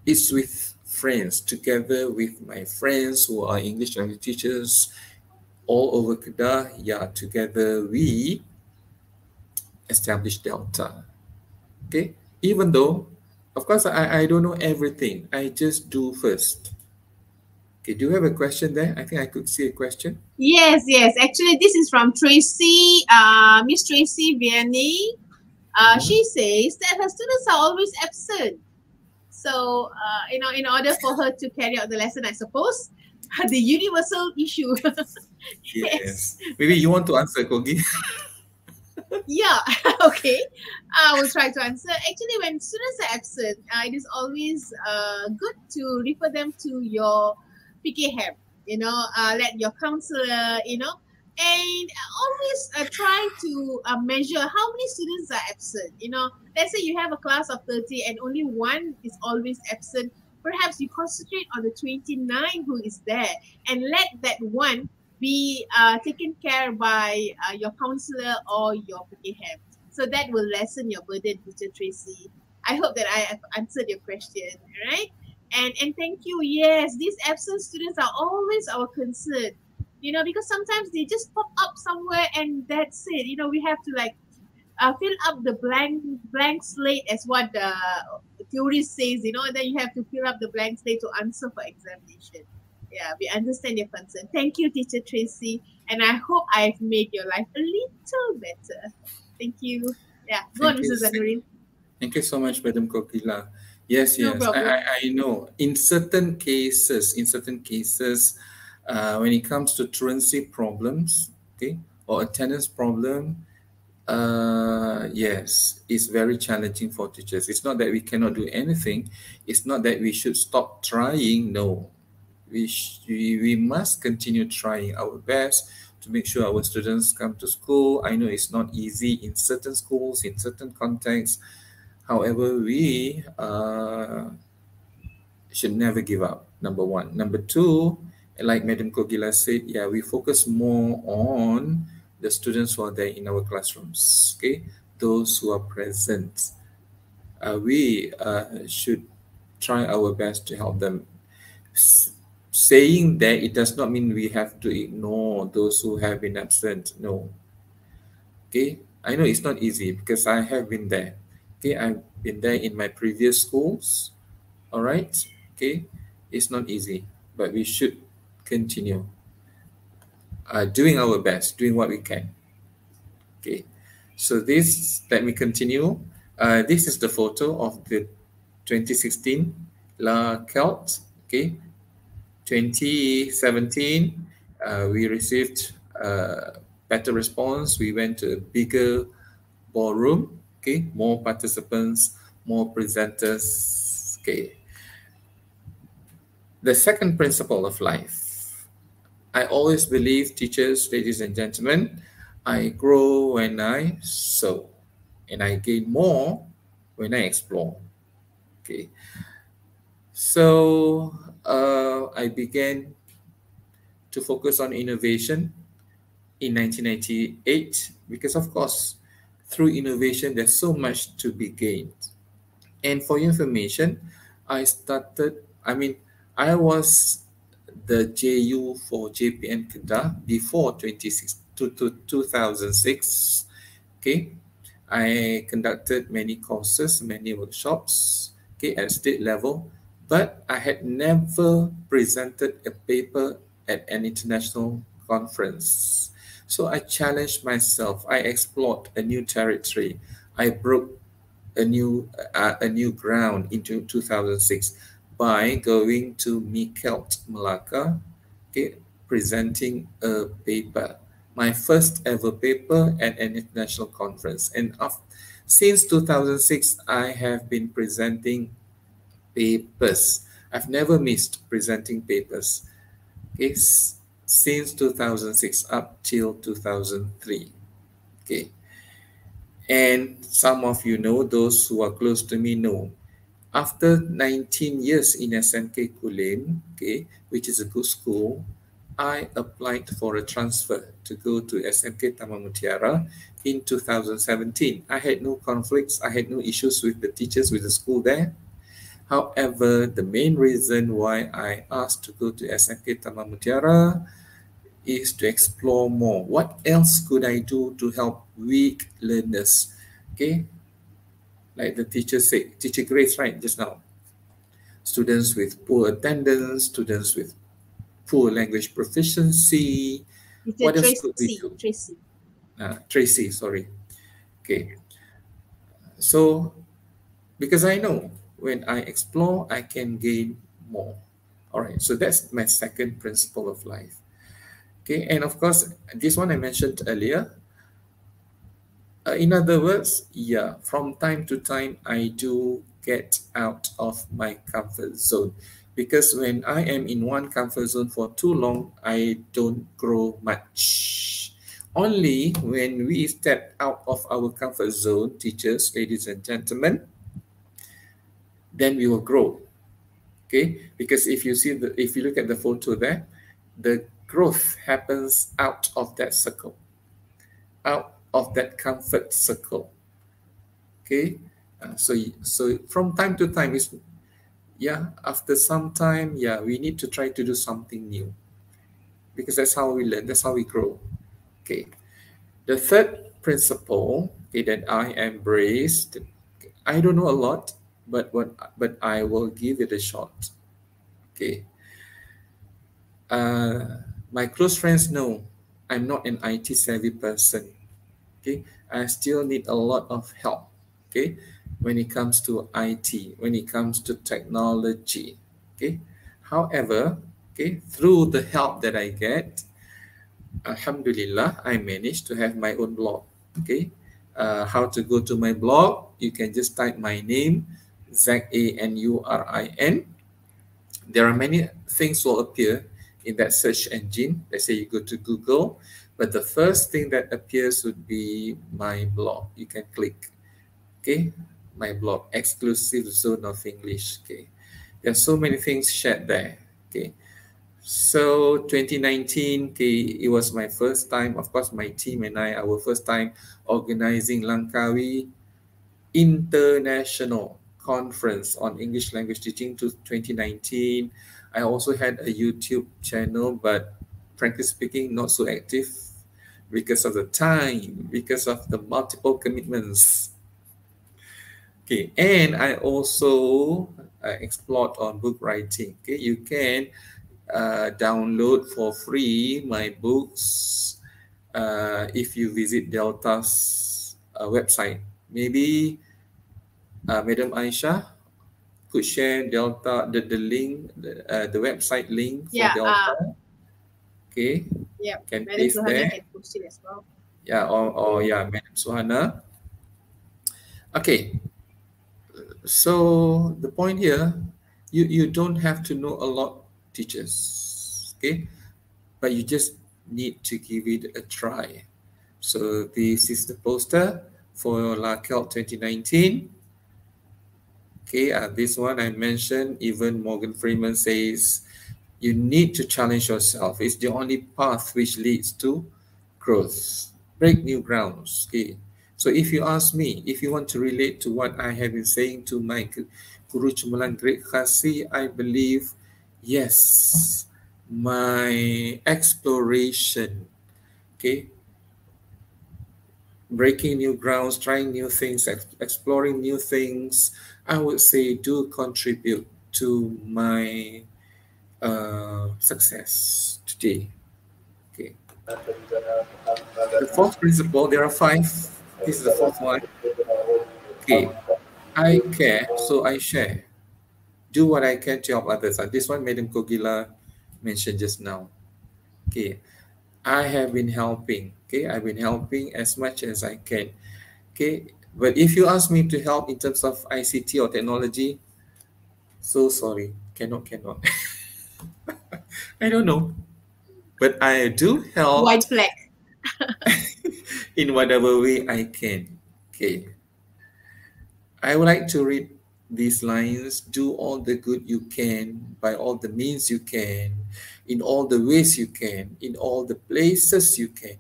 it's with friends, together with my friends who are English language teachers all over Kedah. Yeah, together we established Delta. Okay, even though, of course, I don't know everything. I just do first. Okay, do you have a question there? I think I could see a question. Yes. Actually, this is from Tracy, Miss Tracy Vianney. She says that her students are always absent. So, in order for her to carry out the lesson, I suppose, the universal issue. Yes. Maybe you want to answer, Kogi. Yeah, okay. I will try to answer. Actually, when students are absent, it is always good to refer them to your PKHAM, let your counselor, and always try to measure how many students are absent. Let's say you have a class of 30 and only one is always absent. Perhaps you concentrate on the 29 who is there and let that one be taken care by your counselor or your PKHAM. So that will lessen your burden, Teacher Tracy. I hope that I have answered your question, right? And thank you. Yes, these absent students are always our concern, because sometimes they just pop up somewhere and that's it. We have to fill up the blank slate as what the theory says, and then you have to fill up the blank slate to answer for examination. Yeah, we understand your concern. Thank you, Teacher Tracy. And I hope I've made your life a little better. Thank you. Yeah, go on, Mr. Zanurin. Thank you so much, Madam Kokila. Yes, No problem. I know. In certain cases, when it comes to truancy problems, okay, or attendance problem, yes, it's very challenging for teachers. It's not that we cannot do anything. It's not that we should stop trying. No, we must continue trying our best to make sure our students come to school. I know it's not easy in certain schools, in certain contexts. However, we should never give up, number one. Number two, like Madam Kogila said, yeah, we focus more on the students who are there in our classrooms, okay, those who are present. We should try our best to help them. Saying that, it does not mean we have to ignore those who have been absent. No. Okay, I know it's not easy because I have been there. Okay, I've been there in my previous schools. All right. Okay, it's not easy, but we should continue doing our best, doing what we can. Okay, so let me continue. This is the photo of the 2016 La Celt. Okay, 2017, we received better response. We went to a bigger ballroom. Okay, more participants, more presenters. Okay. The second principle of life. I always believe, teachers, ladies and gentlemen, I grow when I sow, and I gain more when I explore. Okay. So I began to focus on innovation in 1998 because, of course, through innovation, there's so much to be gained. And for your information, I was the JU for JPN KEDAH before 2006. Okay, I conducted many courses, many workshops, okay, at state level, but I had never presented a paper at an international conference. So I challenged myself. I explored a new territory. I broke a new ground into 2006 by going to Mikelt, Melaka, okay, presenting a paper, my first ever paper at an international conference. And since 2006, I have been presenting papers. I've never missed presenting papers. Okay, since 2006 up till 2003. Okay. And some of you know, those who are close to me know, after 19 years in SMK KULIM, okay, which is a good school, I applied for a transfer to go to SMK Taman Mutiara in 2017. I had no conflicts. I had no issues with the teachers, with the school there. However, the main reason why I asked to go to SMK Taman Mutiara is to explore more. What else could I do to help weak learners? Okay, like the teacher said, Teacher Grace, right, just now. Students with poor attendance, students with poor language proficiency. What else could we do? Tracy, sorry. Okay. So, because I know when I explore, I can gain more. All right, so that's my second principle of life. Okay, and of course, this one I mentioned earlier. In other words, yeah, from time to time, I do get out of my comfort zone. Because when I am in one comfort zone for too long, I don't grow much. Only when we step out of our comfort zone, teachers, ladies and gentlemen, then we will grow. Okay, because if you look at the photo there, the growth happens out of that circle, out of that comfort circle. Okay, so from time to time, after some time, we need to try to do something new, because that's how we learn, that's how we grow. Okay, the third principle, okay, that I embraced, I don't know a lot, but I will give it a shot. Okay, my close friends know I'm not an IT savvy person. Okay, I still need a lot of help. Okay, when it comes to IT, when it comes to technology. Okay, however, okay, through the help that I get, Alhamdulillah, I managed to have my own blog. Okay, how to go to my blog? You can just type my name, ZANURIN. There are many things will appear in that search engine. Let's say you go to Google, but the first thing that appears would be my blog. You can click, okay, my blog, Exclusive Zone of English. Okay, there are so many things shared there. Okay, So 2019, okay, it was my first time, of course, my team and I, our first time organizing Langkawi International Conference on English Language Teaching to 2019. I also had a YouTube channel, but frankly speaking, not so active because of the time, because of the multiple commitments. Okay, and I also explored on book writing. Okay, you can download for free my books if you visit Delta's website. Maybe Madam Aisha could share Delta the link, the website link for Delta. Okay. Yeah. Can Madam paste Suhana there. can post it as well. Yeah, or yeah, Madam Suhana. Okay. So the point here, you don't have to know a lot, teachers. Okay, but you just need to give it a try. So this is the poster for LACELT 2019. Okay, this one I mentioned, even Morgan Freeman says, you need to challenge yourself. It's the only path which leads to growth. Break new grounds. Okay. So if you ask me, if you want to relate to what I have been saying to my Guru Cemerlang Great Khasi, I believe, yes, my exploration, okay, breaking new grounds, trying new things, exploring new things, I would say do contribute to my success today. Okay. The fourth principle, there are five. This is the fourth one. Okay. I care, so I share. Do what I can to help others. This one Madam Kogila mentioned just now. Okay. I have been helping. Okay. I've been helping as much as I can. Okay. But if you ask me to help in terms of ICT or technology, so sorry. Cannot. I don't know. But I do help. White flag. In whatever way I can. Okay. I would like to read these lines. Do all the good you can, by all the means you can, in all the ways you can, in all the places you can,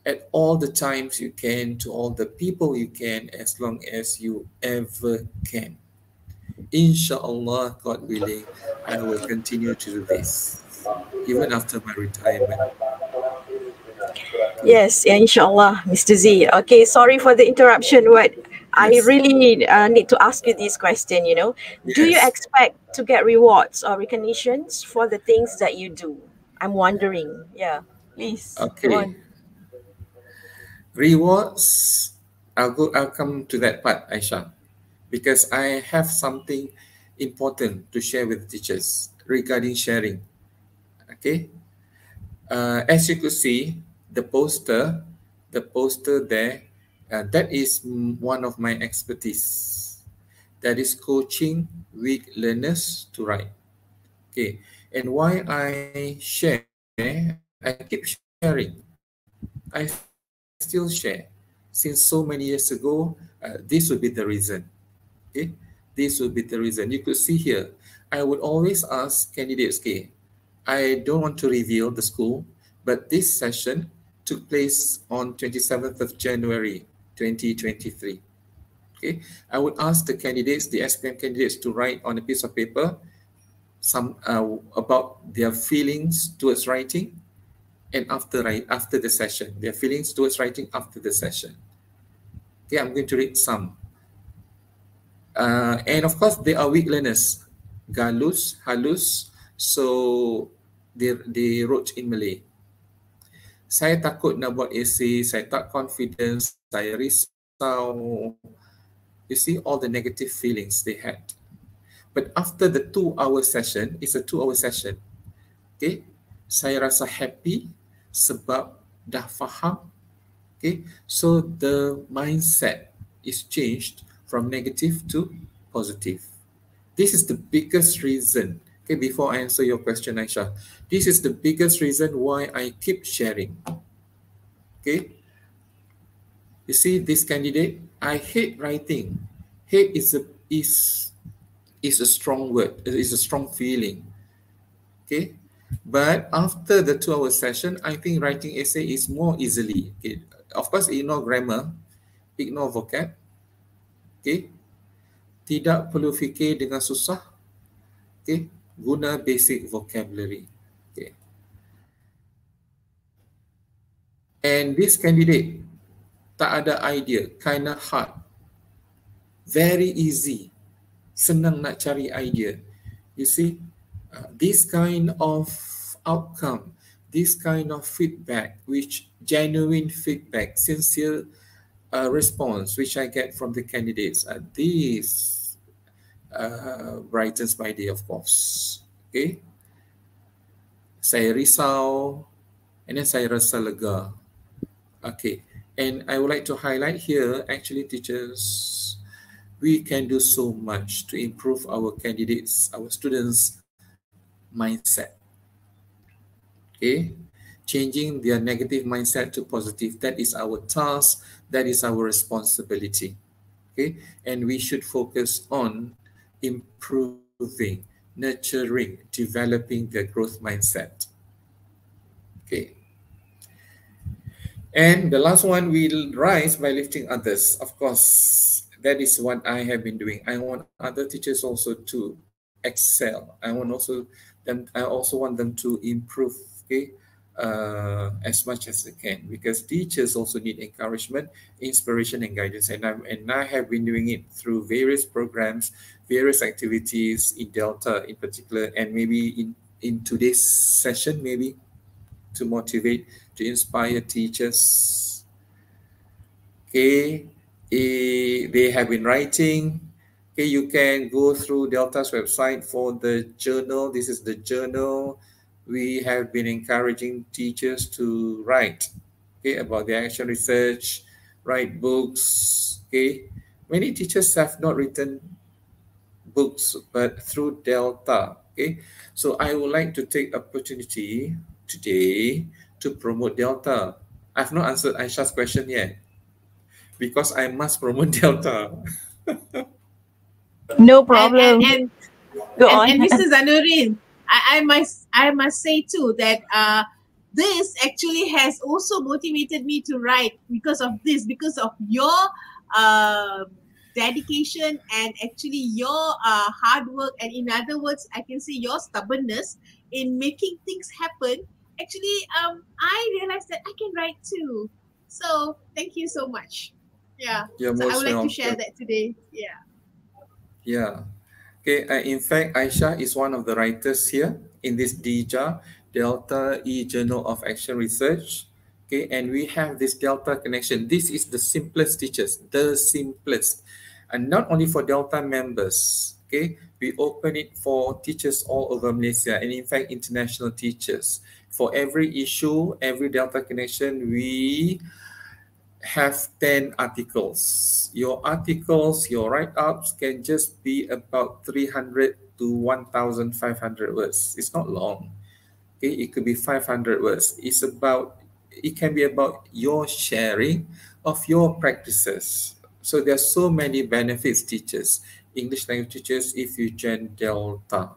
at all the times you can, to all the people you can, as long as you ever can. Inshallah, God willing, I will continue to do this, even after my retirement. Yes, yeah, inshallah, Mr. Z. Okay, sorry for the interruption, but I Yes. really need to ask you this question, Do you Yes. expect to get rewards or recognitions for the things that you do? I'm wondering. Yeah, please, go Okay. on. Rewards, I'll come to that part, Aisha, because I have something important to share with teachers regarding sharing. Okay. As you could see, the poster there, that is one of my expertise. That is coaching weak learners to write. Okay. And why I share, I keep sharing. I still share. Since so many years ago, this would be the reason. Okay. This would be the reason. You could see here, I would always ask candidates, okay, I don't want to reveal the school, but this session took place on 27th of January, 2023. Okay, I would ask the candidates, the SPM candidates, to write on a piece of paper some about their feelings towards writing, and after the session, their feelings towards writing after the session. Okay, I'm going to read some. And of course, they are weak learners, galus, halus, so they wrote in Malay. Saya takut nak buat essay, saya tak confidence, saya risau. You see all the negative feelings they had. But after the 2-hour session, it's a 2-hour session. Okay, saya rasa happy sebab dah faham. Okay, so the mindset is changed from negative to positive. This is the biggest reason. Okay, before I answer your question, Aisha, this is the biggest reason why I keep sharing. Okay, you see this candidate, I hate writing. Hate is a strong word. It is a strong feeling. Okay, But after the 2-hour session, I think writing essay is more easily. Okay. Of course, ignore grammar, ignore vocab. Okay. Tidak perlu fikir dengan susah. Okay. Guna basic vocabulary. Okay. And this candidate tak ada idea, kind of hard. Very easy. Senang nak cari idea. You see, this kind of outcome, this kind of feedback, which genuine feedback, sincere response, which I get from the candidates, these brightens my day, of course. Okay, saya risau, and then saya rasa lega. Okay, and I would like to highlight here, actually, teachers, we can do so much to improve our candidates, our students' mindset. Okay, changing their negative mindset to positive. That is our task. That is our responsibility. Okay, and we should focus on improving, nurturing, developing their growth mindset. Okay. And the last one, will rise by lifting others. Of course, that is what I have been doing. I want other teachers also to excel. I also want them to improve, okay, as much as they can, because teachers also need encouragement, inspiration, and guidance. And I have been doing it through various programs, various activities in Delta in particular, and maybe in today's session, maybe to motivate, to inspire teachers. Okay, they have been writing. Okay, you can go through Delta's website for the journal. This is the journal. We have been encouraging teachers to write, okay, about their action research, write books. Okay, many teachers have not written books, but through Delta. Okay, so I would like to take opportunity today to promote Delta. I've not answered Aisha's question yet, because I must promote Delta. No problem. And Go on. Mr. Zanurin, I must say too that this actually has also motivated me to write because of this, because of your dedication and actually your hard work, and in other words, I can say your stubbornness in making things happen. Actually, I realized that I can write too. So thank you so much. Yeah. You're so I would like welcome. to share that today. Yeah. Yeah. Okay. In fact, Aisha is one of the writers here in this DJA, Delta E-Journal of Action Research. Okay, and we have this Delta connection. This is the simplest, teachers, the simplest, and not only for Delta members. Okay, we open it for teachers all over Malaysia, and in fact, international teachers. For every issue, every Delta connection, we have 10 articles. Your articles, your write-ups can just be about 300 to 1,500 words. It's not long. Okay, it could be 500 words. It can be about your sharing of your practices. So there's so many benefits, teachers, English language teachers, if you join Delta.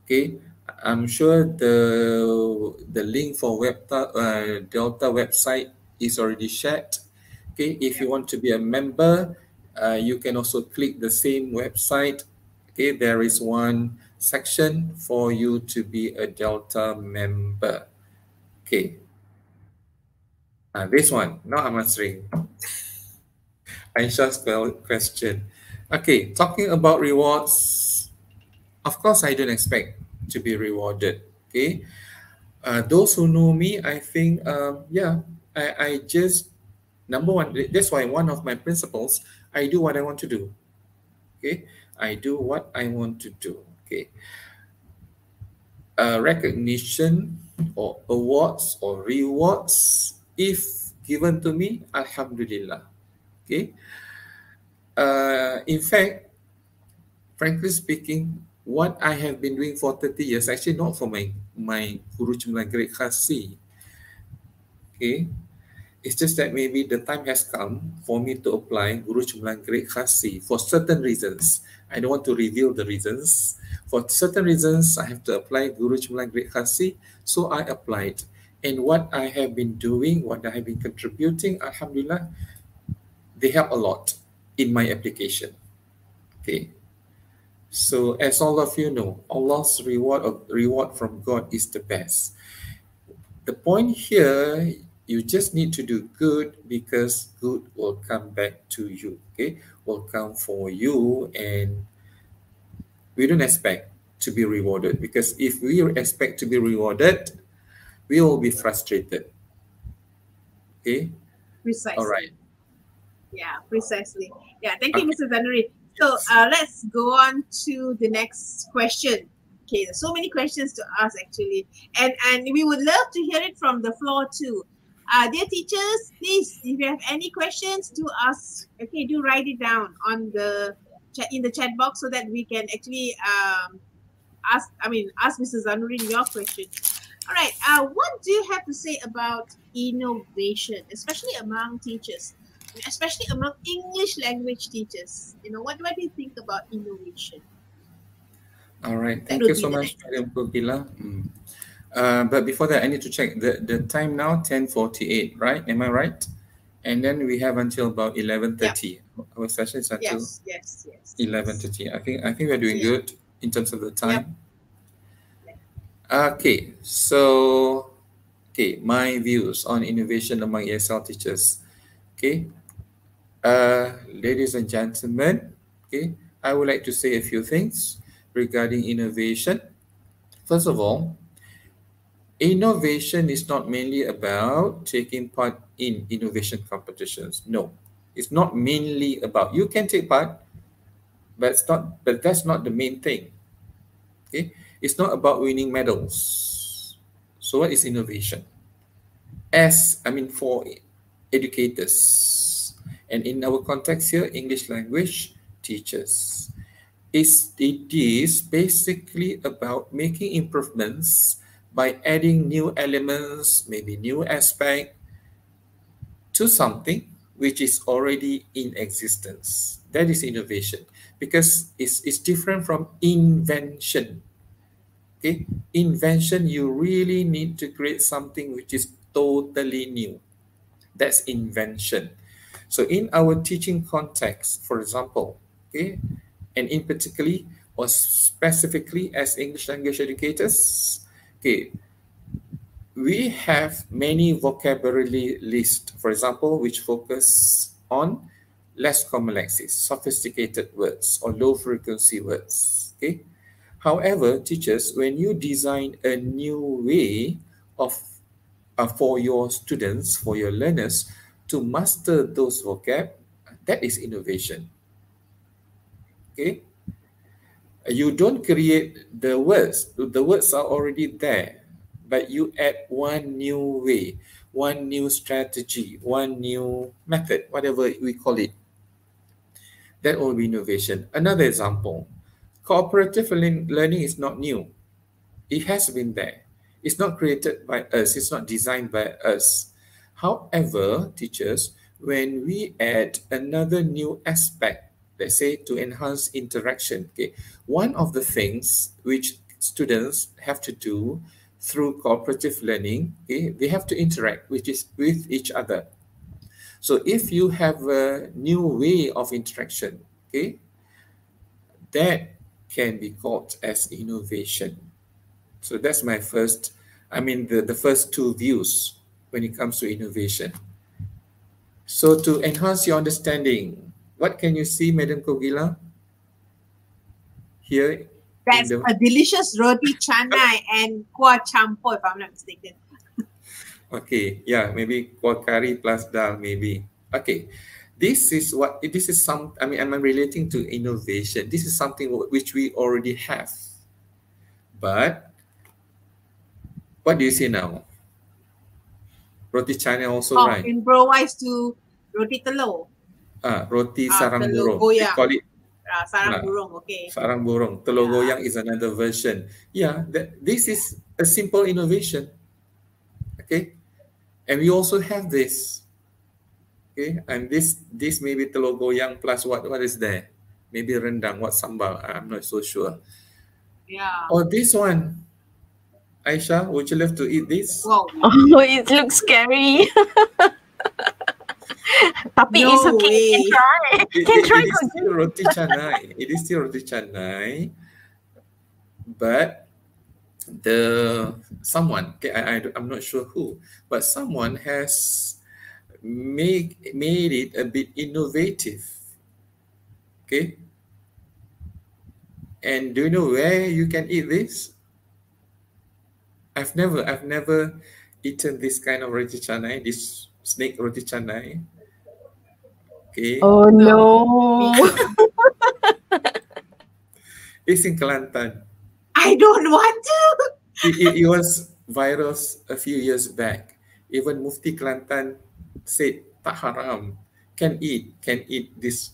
Okay, I'm sure the link for Delta website is already shared. Okay, if you want to be a member, you can also click the same website. Okay, there is one section for you to be a Delta member. Okay. This one, now I'm answering Aisha's question. Okay, talking about rewards, of course, I don't expect to be rewarded. Okay, those who know me, I think, I just, number one, that's why one of my principles, I do what I want to do. Okay, I do what I want to do. Okay, recognition or awards or rewards, if given to me, Alhamdulillah. Okay. In fact, frankly speaking, what I have been doing for 30 years, actually not for my Guru Cemerlang Grade Khasi. Okay. It's just that maybe the time has come for me to apply Guru Cemerlang Grade Khasi for certain reasons. I don't want to reveal the reasons. For certain reasons, I have to apply Guru Jumlah Grade Khasi, so I applied. And what I have been doing, what I have been contributing, Alhamdulillah, they help a lot in my application. Okay. So as all of you know, Allah's reward from God is the best. The point here, you just need to do good because good will come back to you. Okay, will come for you, and we don't expect to be rewarded, because if we expect to be rewarded, we will be frustrated. Okay. Precisely. All right. Yeah, precisely. Yeah, thank you, Mr. Zanurin. So let's go on to the next question. Okay, there's so many questions to ask actually, and we would love to hear it from the floor too. Dear teachers, please, if you have any questions, do ask. Okay, do write it down on the chat, in the chat box, so that we can actually ask Mr. Zanurin your question. All right. What do you have to say about innovation, especially among teachers, especially among English language teachers? You know, what do you think about innovation? All right. Thank you so much, Madam Pugila. But before that, I need to check the time now, 10:48, right? Am I right? And then we have until about 11:30. Yep. Our session is until yes. 11:30. I think we're doing good in terms of the time. Yep. Okay, so my views on innovation among ESL teachers. Okay, ladies and gentlemen, okay, I would like to say a few things regarding innovation. First of all, innovation is not mainly about taking part in innovation competitions. No, it's not mainly about, you can take part, but that's not the main thing. Okay, it's not about winning medals. So what is innovation? For educators, and in our context here, English language teachers, it is basically about making improvements by adding new elements, maybe new aspect to something which is already in existence. That is innovation, because it's different from invention. Okay, invention, you really need to create something which is totally new. That's invention. So in our teaching context, for example, okay, and in particularly or specifically as English language educators, okay, we have many vocabulary lists, for example, which focus on less common lexics, sophisticated words, or low frequency words. Okay. However, teachers, when you design a new way of for your students, for your learners to master those vocab, that is innovation. Okay. You don't create the words. The words are already there, but you add one new way, one new strategy, one new method, whatever we call it. That will be innovation. Another example, cooperative learning is not new. It has been there. It's not created by us. It's not designed by us. However, teachers, when we add another new aspect, let's say to enhance interaction, okay, one of the things which students have to do through cooperative learning, okay, they have to interact with each other. So if you have a new way of interaction, okay, that can be called as innovation. So that's my first, the first two views when it comes to innovation. So to enhance your understanding, what can you see, Madam Kogila? Here. That's a delicious roti canai and kuah campur, if I'm not mistaken. Okay, yeah, maybe kuah curry plus dal, maybe. Okay, this is I'm relating to innovation. This is something which we already have. But what do you see now? Roti canai also, right? Improvise to roti telur. Roti sarang burung. We call it sarang burung, okay. Sarang burung. Telur goyang is another version. Yeah, this is a simple innovation. Okay, and we also have this. Okay, and this may be telur goyang plus what is there? Maybe rendang, what sambal? I'm not so sure. Yeah. Or this one. Aisha, would you love to eat this? Wow. Oh, it looks scary. Tapi it's No okay. Can way. try. Can try It is to still roti canai. It is still roti canai, but someone, okay, I'm not sure who, but someone has made it a bit innovative. Okay. And do you know where you can eat this? I've never eaten this kind of roti canai, this snake roti canai. Okay. Oh no. It's in Kelantan. I don't want to. It was viral a few years back. Even Mufti Kelantan said tak haram. Can eat this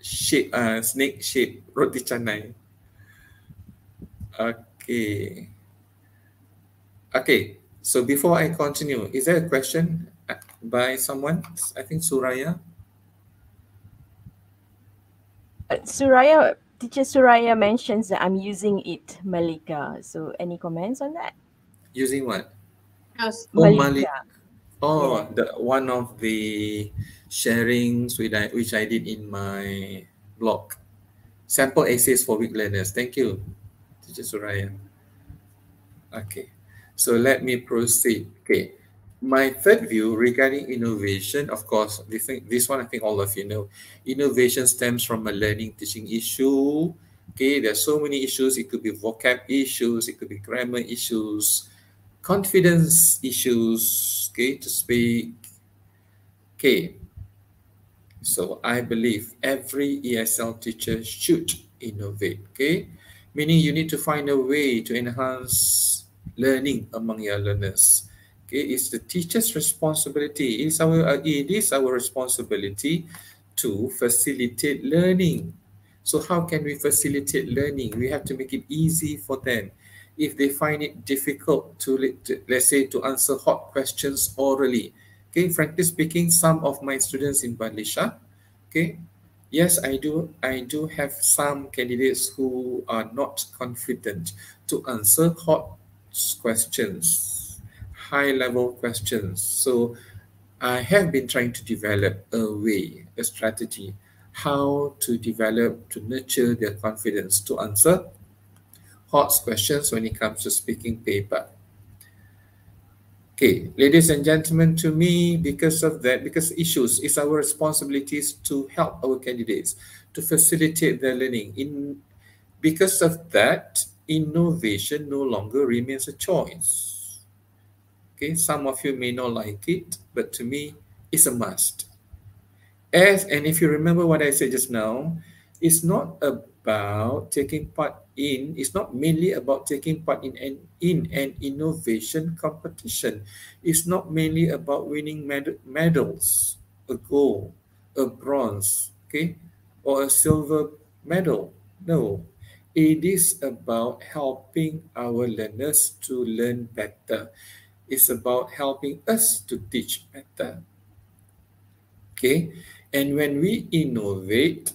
snake shape roti canai. Okay. Okay. So before I continue, is there a question by someone? I think Suraya. Teacher Suraya mentions that I'm using it, Malika. So any comments on that? Using what? Yes. Oh, Malika. Oh, Yeah. one of the sharings which I did in my blog. Sample essays for weak learners. Thank you, Teacher Suraya. Okay, so let me proceed. Okay, my third view regarding innovation, of course, this one I think all of you know. Innovation stems from a learning teaching issue. Okay, there's so many issues. It could be vocab issues, it could be grammar issues, confidence issues, okay, to speak. Okay, so I believe every ESL teacher should innovate, okay? Meaning you need to find a way to enhance learning among your learners. Okay, it's the teacher's responsibility. It is our responsibility to facilitate learning. So how can we facilitate learning? We have to make it easy for them. If they find it difficult to let's say, to answer hot questions orally, okay, frankly speaking, some of my students in BADLISHAH, okay, yes, I do have some candidates who are not confident to answer hot questions, high-level questions. So I have been trying to develop a strategy, how to develop, to nurture their confidence to answer hot questions when it comes to speaking paper. Okay, ladies and gentlemen, to me, because of that, because issues, it's our responsibilities to help our candidates, to facilitate their learning. Because of that, innovation no longer remains a choice. Okay, some of you may not like it, but to me, it's a must. And if you remember what I said just now, it's not about taking part in, it's not mainly about taking part in an innovation competition. It's not mainly about winning medals, a gold, a bronze, okay, or a silver medal. No, it is about helping our learners to learn better. It's about helping us to teach better. Okay, and when we innovate,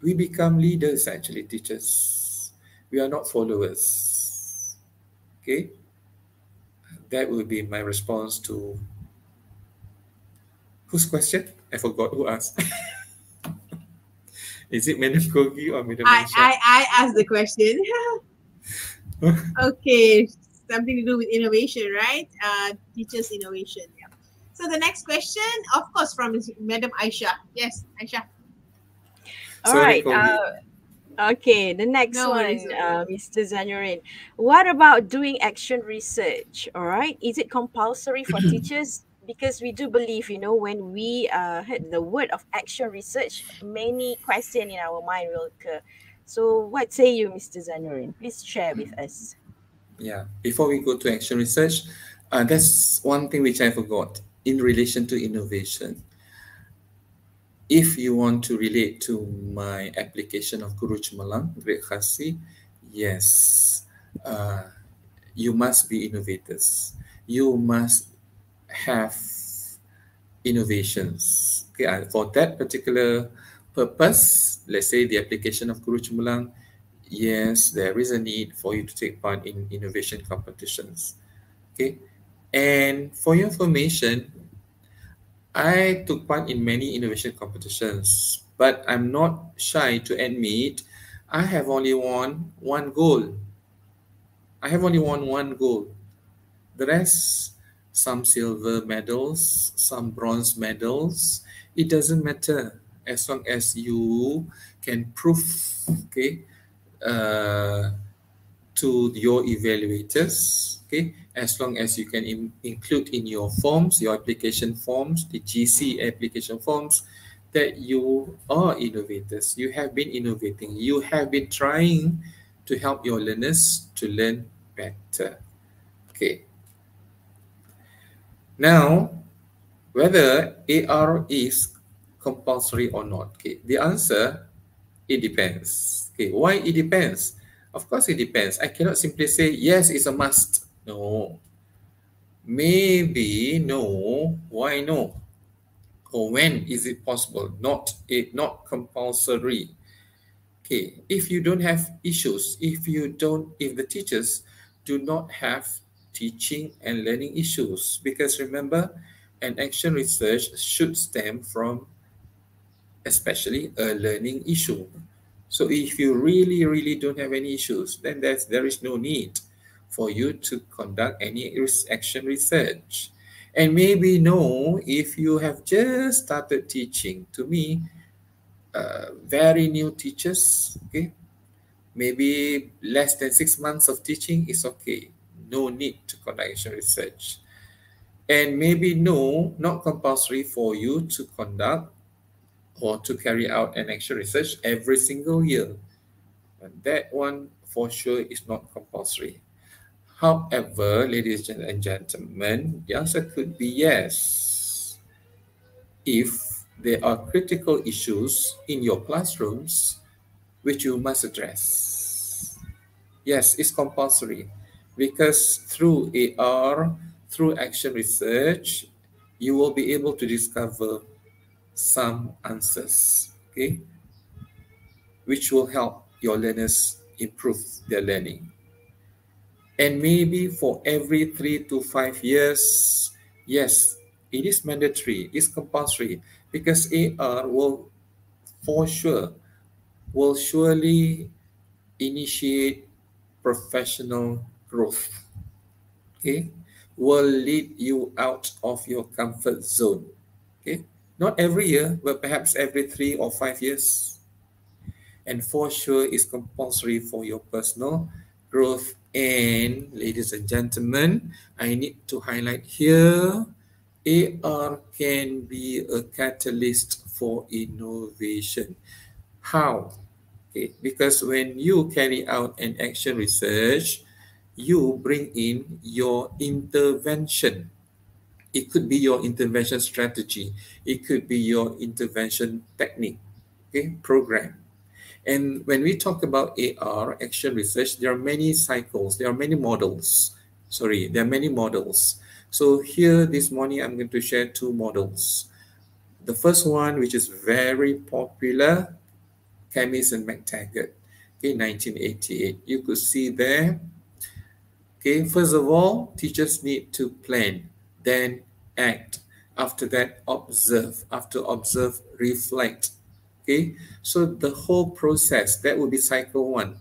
we become leaders, actually, teachers. We are not followers. Okay, that would be my response to whose question? I forgot who asked. Is it Madam Kogi or Madam Aisha? I asked the question. Okay, something to do with innovation, right? Teachers' innovation. Yeah. So the next question, of course, from Madam Aisha. Yes, Aisha. All Sorry, right. Kogi. Okay, the next No one, worries. Mr. ZANURIN. What about doing action research? All right, is it compulsory for teachers? Because we do believe, when we heard the word of action research, many questions in our mind will occur. So, what say you, Mr. ZANURIN? Please share with us. Yeah, before we go to action research, that's one thing which I forgot in relation to innovation. If you want to relate to my application of Guru Cemerlang, Great Khasi, yes, you must be innovators. You must have innovations. Okay, for that particular purpose, let's say the application of Guru Cemerlang, yes, there is a need for you to take part in innovation competitions. Okay, and for your information, I took part in many innovation competitions, but I'm not shy to admit I have only won one gold. I have only won one gold. The rest, some silver medals, some bronze medals, it doesn't matter as long as you can prove, okay, uh, to your evaluators, okay, as long as you can include in your forms, your application forms, the GC application forms, that you are innovators. You have been innovating. You have been trying to help your learners to learn better. Okay. Now, whether AR is compulsory or not, okay, the answer, it depends. Okay, why it depends? Of course, it depends. I cannot simply say, yes, it's a must. No. Maybe no. Why no? Or when is it possible? Not compulsory. Okay, if you don't have issues, if the teachers do not have teaching and learning issues, because remember, an action research should stem from especially a learning issue. So if you really don't have any issues, then there is no need for you to conduct any action research. And maybe no, if you have just started teaching, to me, very new teachers, okay, maybe less than 6 months of teaching is okay. No need to conduct action research. And maybe no, not compulsory for you to conduct or to carry out an action research every single year. And that one for sure is not compulsory. However, ladies and gentlemen, the answer could be yes. If there are critical issues in your classrooms which you must address. Yes, it's compulsory because through AR, through action research, you will be able to discover some answers, okay, which will help your learners improve their learning. And maybe for every 3 to 5 years, yes, it is mandatory, it's compulsory, because AR will surely initiate professional growth, okay, will lead you out of your comfort zone, okay, not every year, but perhaps every 3 or 5 years. And for sure is compulsory for your personal growth. And ladies and gentlemen, I need to highlight here, AR can be a catalyst for innovation. How? Okay, because when you carry out an action research, you bring in your intervention. It could be your intervention strategy. It could be your intervention technique, okay, program. And when we talk about AR, action research, there are many cycles, there are many models. There are many models. So here this morning, I'm going to share 2 models. The first one, which is very popular, Camis and McTaggart, okay, 1988. You could see there, okay, first of all, teachers need to plan, then act. After that, observe. After observe, reflect. Okay, so the whole process, that would be cycle 1.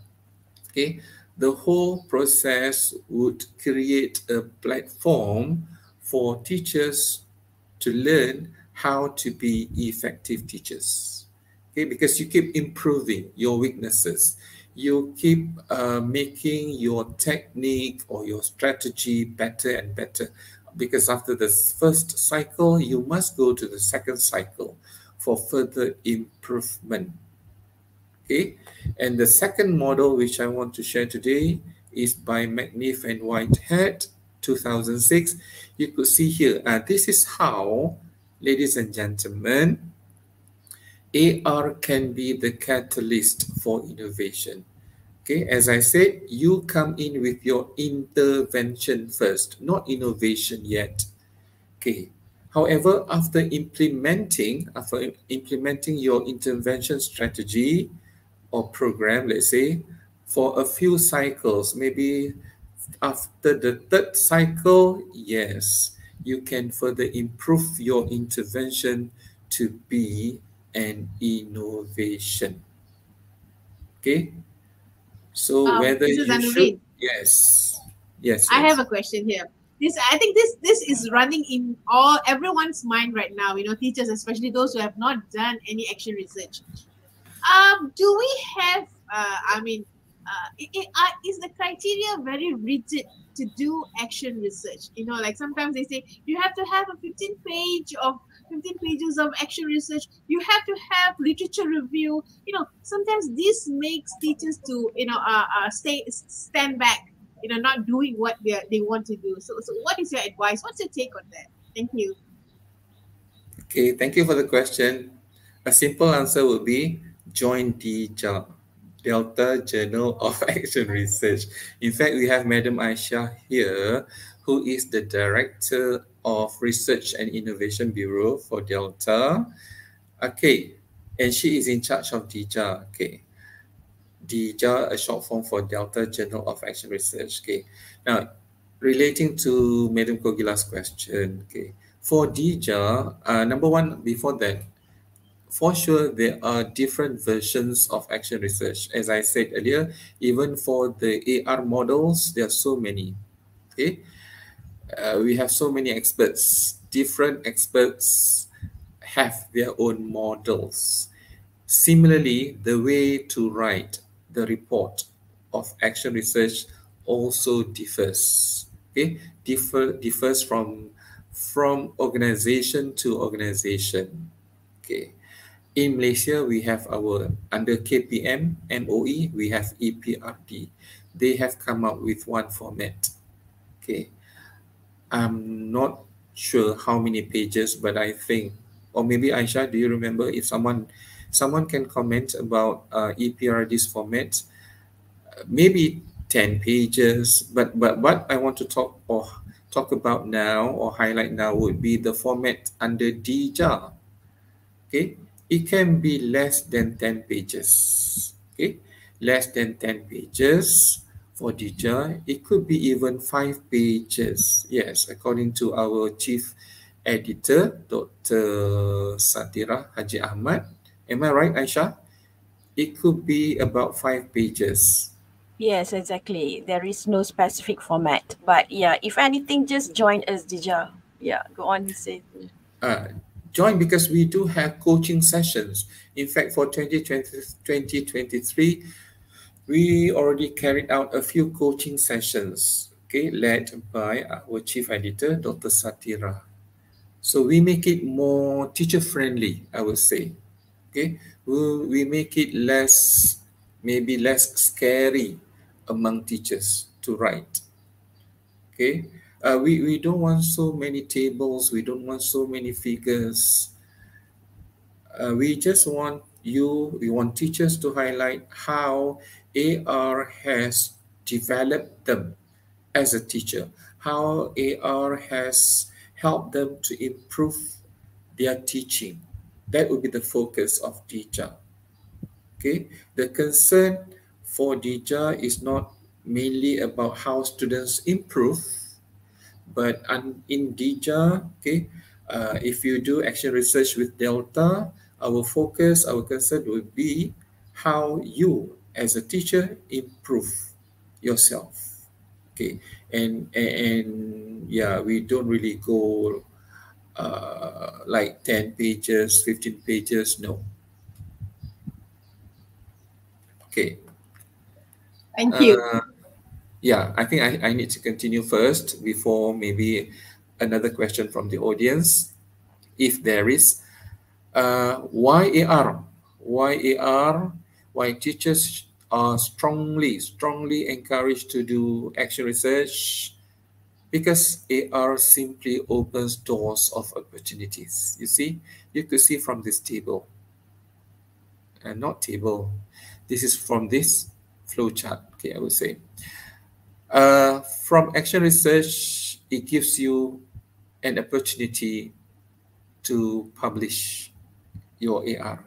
Okay, the whole process would create a platform for teachers to learn how to be effective teachers. Okay, because you keep improving your weaknesses. You keep making your technique or your strategy better and better. Because after the first cycle, you must go to the second cycle for further improvement. Okay, and the second model which I want to share today is by McNiff and Whitehead, 2006. You could see here, this is how, ladies and gentlemen, AR can be the catalyst for innovation. Okay, as I said, you come in with your intervention first, not innovation yet. Okay. However, after implementing your intervention strategy or program, let's say, for a few cycles, maybe after the third cycle, yes, you can further improve your intervention to be an innovation. Okay, so whether Mrs. you should, ZANURIN, yes, yes, I have yes. a question here. I think this is running in everyone's mind right now. You know, teachers, especially those who have not done any action research. Do we have? Is the criteria very rigid to do action research? You know, like sometimes they say you have to have a 15 pages of action research. You have to have literature review. You know, sometimes this makes teachers to stand back. You know, not doing what they want to do. So what is your advice? What's your take on that? Thank you. Okay, thank you for the question. A simple answer would be join DJA, Delta Journal of Action Research. In fact, we have Madam Aisha here, who is the Director of Research and Innovation Bureau for Delta. Okay, and she is in charge of DJA. Okay, DJA, a short form for Delta Journal of Action Research. Okay, now relating to Madam Kogila's question. Okay, for DJA, number one, before that, for sure, there are different versions of action research. As I said earlier, even for the AR models, there are so many. Okay, we have so many experts. Different experts have their own models. Similarly, the way to write the report of action research also differs. Okay, differs from organization to organization. Okay. In Malaysia, we have under KPM, MOE, we have EPRD. They have come up with one format. Okay. I'm not sure how many pages, but I think, or maybe Aisha, do you remember if someone can comment about EPRD's format? Maybe 10 pages, but what I want to talk about now or highlight now would be the format under DJA. Okay, it can be less than 10 pages. Okay, less than 10 pages for DJA. It could be even 5 pages. Yes, according to our chief editor, Dr. Satira Haji Ahmad. Am I right, Aisha? It could be about 5 pages. Yes, exactly. There is no specific format. But yeah, if anything, just join us, Dija. Yeah, go on, say. Join because we do have coaching sessions. In fact, for 2023, we already carried out a few coaching sessions, okay, led by our chief editor, Dr. Satira. So we make it more teacher-friendly, I would say. Okay, we make it maybe less scary among teachers to write. Okay, we don't want so many tables, we don't want so many figures. We just want we want teachers to highlight how AR has developed them as a teacher, how AR has helped them to improve their teaching. That would be the focus of DJA. Okay, the concern for DJA is not mainly about how students improve, but in DJA, okay, if you do action research with Delta, our focus, our concern would be how you as a teacher improve yourself. Okay, and yeah, we don't really go like 10 pages, 15 pages, no. Okay. Thank you. Yeah, I think I need to continue first before maybe another question from the audience, if there is. Why AR? Why AR? Why teachers are strongly encouraged to do action research? Because AR simply opens doors of opportunities. You see, you could see from this table, and not table. This is from this flow chart. Okay, I would say. From action research, it gives you an opportunity to publish your AR,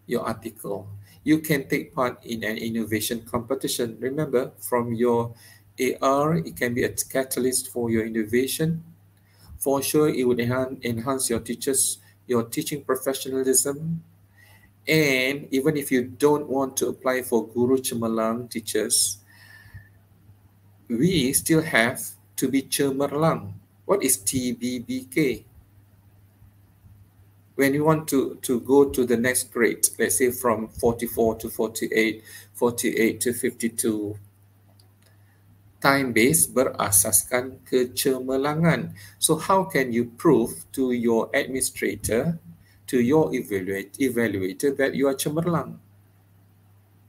your article. You can take part in an innovation competition. Remember, from your AR, it can be a catalyst for your innovation. For sure, it would enhance your teaching professionalism. And even if you don't want to apply for Guru Cemerlang teachers, we still have to be Cemerlang. What is TBBK? When you want to go to the next grade, let's say from 44 to 48, 48 to 52, time base berasaskan kecemerlangan. So how can you prove to your administrator, to your evaluator that you are cemerlang?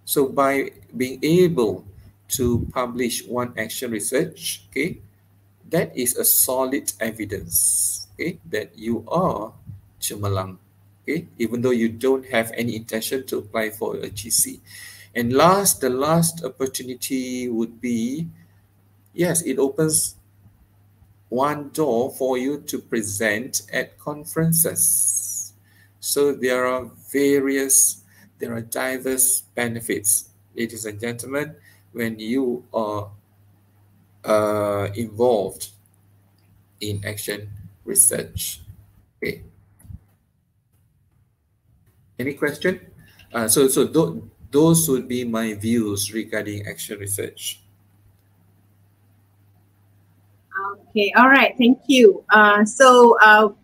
So by being able to publish one action research, okay, that is a solid evidence, okay, that you are cemerlang, okay, even though you don't have any intention to apply for a GC. And the last opportunity would be, yes, it opens one door for you to present at conferences. So there are diverse benefits, ladies and gentlemen, when you are involved in action research. Okay. Any question? Those would be my views regarding action research. Okay, all right, thank you. Now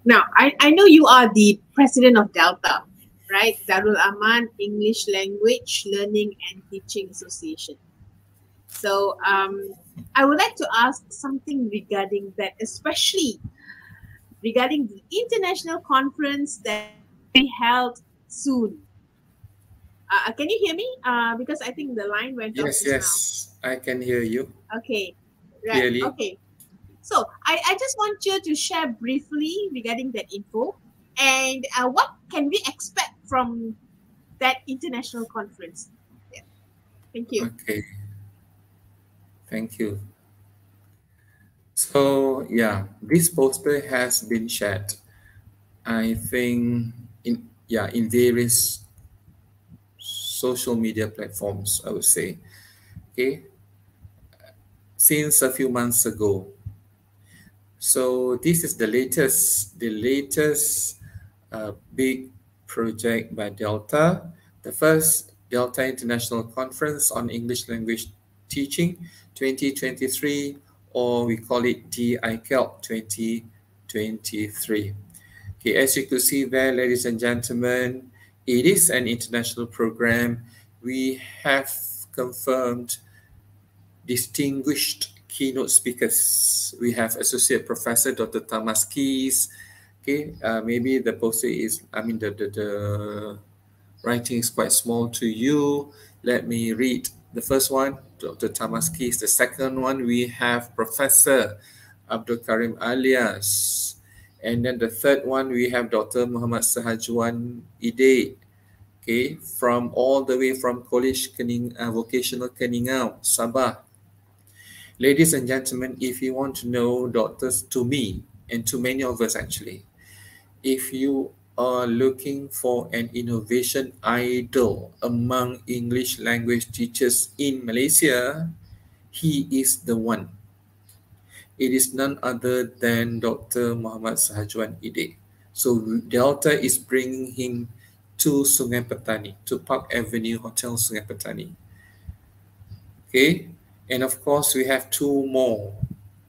I know you are the president of Delta, right? Darul Aman English Language Learning and Teaching Association. So I would like to ask something regarding that, especially regarding the international conference that will be held soon. Can you hear me? Because I think the line went off. Yes, I can hear you. Okay, right. Clearly. Okay. So I just want you to share briefly regarding that info and what can we expect from that international conference? Yeah. Thank you. Okay. Thank you. So yeah, this poster has been shared, I think, in various social media platforms, I would say, okay, since a few months ago. So this is the latest big project by Delta, the first Delta International Conference on English Language Teaching 2023, or we call it DICAL 2023. Okay, as you could see there, ladies and gentlemen, it is an international program. We have confirmed distinguished keynote speakers. We have Associate Professor Dr. Thomas Keys. Okay, maybe the poster is, the writing is quite small to you. Let me read the first one, Dr. Thomas Keys. The second one, we have Professor Abdul Karim Alias. And then the third one, we have Dr. Muhammad Sahajuan Ide, okay, all the way from College Vocational Keningau, Sabah. Ladies and gentlemen, if you want to know doctors, to me and to many of us actually, if you are looking for an innovation idol among English language teachers in Malaysia, he is the one. It is none other than Dr. Muhammad Sahajuan Ide. So Delta is bringing him to Sungai Petani, to Park Avenue Hotel Sungai Petani. Okay, and of course we have two more,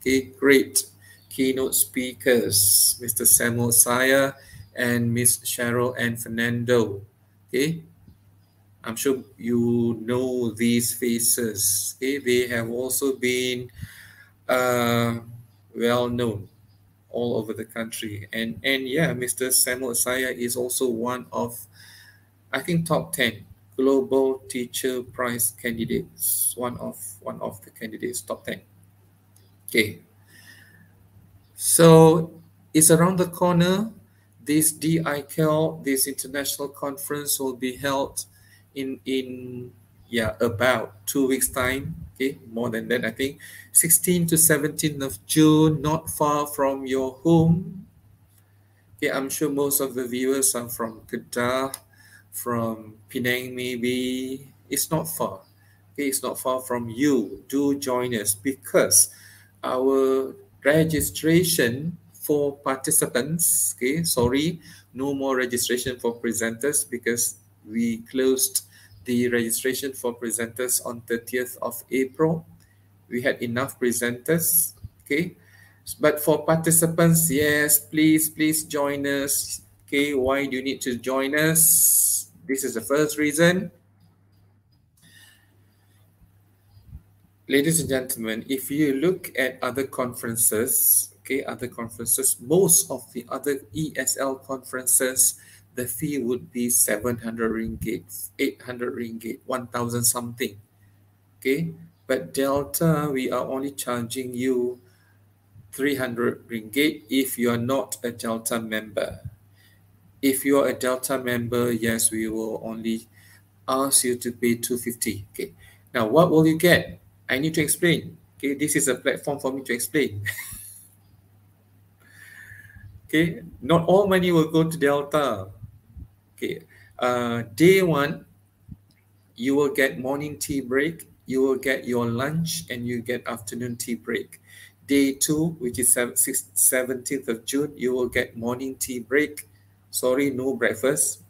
okay, great keynote speakers, Mr. Samuel Saya and Miss Cheryl and Fernando. Okay, I'm sure you know these faces. Okay, they have also been well known all over the country, and yeah, Mr. Samuel Saya is also one of, I think, top 10 Global Teacher Prize candidates, one of the candidates, top 10. Okay, so it's around the corner. This DICAL, this international conference, will be held in about 2 weeks time. Okay, more than that, I think 16 to 17th of June, not far from your home. Okay, I'm sure most of the viewers are from KEDAH, from Penang maybe. It's not far. Okay, it's not far from you. Do join us because our registration for participants, okay, sorry, no more registration for presenters because we closed the registration for presenters on 30th of April. We had enough presenters, okay. But for participants, yes, please join us. Okay, why do you need to join us? This is the first reason. Ladies and gentlemen, if you look at other conferences, okay, most of the other ESL conferences, the fee would be 700 ringgit, 800 ringgit, 1,000 something, okay. But Delta, we are only charging you 300 ringgit if you are not a Delta member. If you are a Delta member, yes, we will only ask you to pay 250. Okay. Now, what will you get? I need to explain. Okay, this is a platform for me to explain. Okay, not all money will go to Delta. Okay, day one, you will get morning tea break, you will get your lunch, and you get afternoon tea break. Day two, which is 17th of June, you will get morning tea break. Sorry, no breakfast.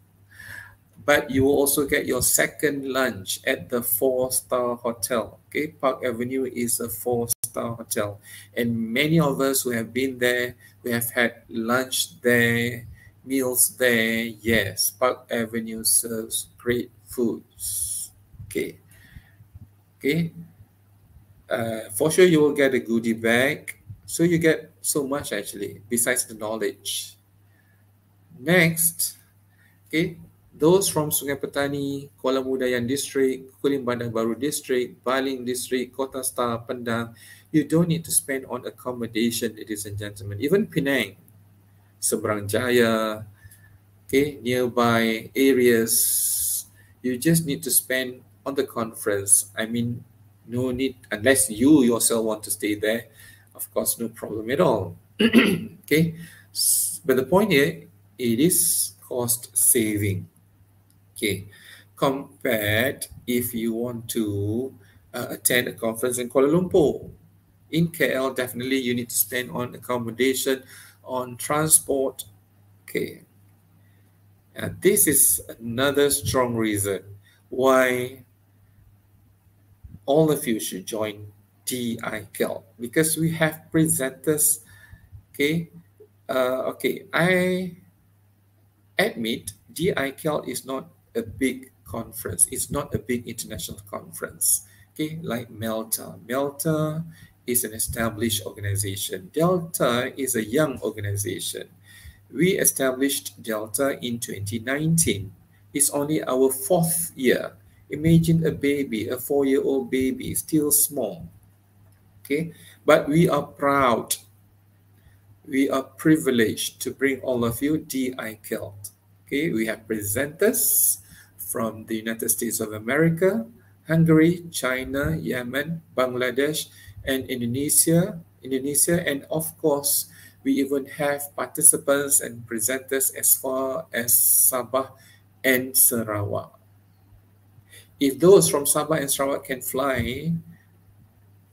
But you will also get your second lunch at the 4-star hotel. Okay, Park Avenue is a 4-star hotel. And many of us who have been there, we have had lunch there, meals there. Yes, Park Avenue serves great foods. Okay. Okay. For sure, you will get a goodie bag. So you get so much actually, besides the knowledge. Next, okay, those from Sungai Petani, Kuala Mudayan District, Kulim Bandar Baharu District, Baling District, Kota Star, Pendang, you don't need to spend on accommodation, ladies and gentlemen. Even Penang, Seberang Jaya, okay, nearby areas, you just need to spend on the conference. I mean, no need, unless you yourself want to stay there, of course, no problem at all. Okay, but the point here, it is cost saving. Okay, compared if you want to attend a conference in Kuala Lumpur. In KL, definitely you need to spend on accommodation, on transport. Okay, and this is another strong reason why all of you should join DIKEL, because we have presenters. Okay, I admit DIKEL is not a big conference. It's not a big international conference. Okay, like Melta. Melta is an established organization. Delta is a young organization. We established Delta in 2019. It's only our 4th year. Imagine a baby, a 4-year-old baby, still small. Okay, but we are proud. We are privileged to bring all of you DIKEL. Okay, we have presenters from the United States of America, Hungary, China, Yemen, Bangladesh, and Indonesia, and of course, we even have participants and presenters as far as Sabah and Sarawak. If those from Sabah and Sarawak can fly,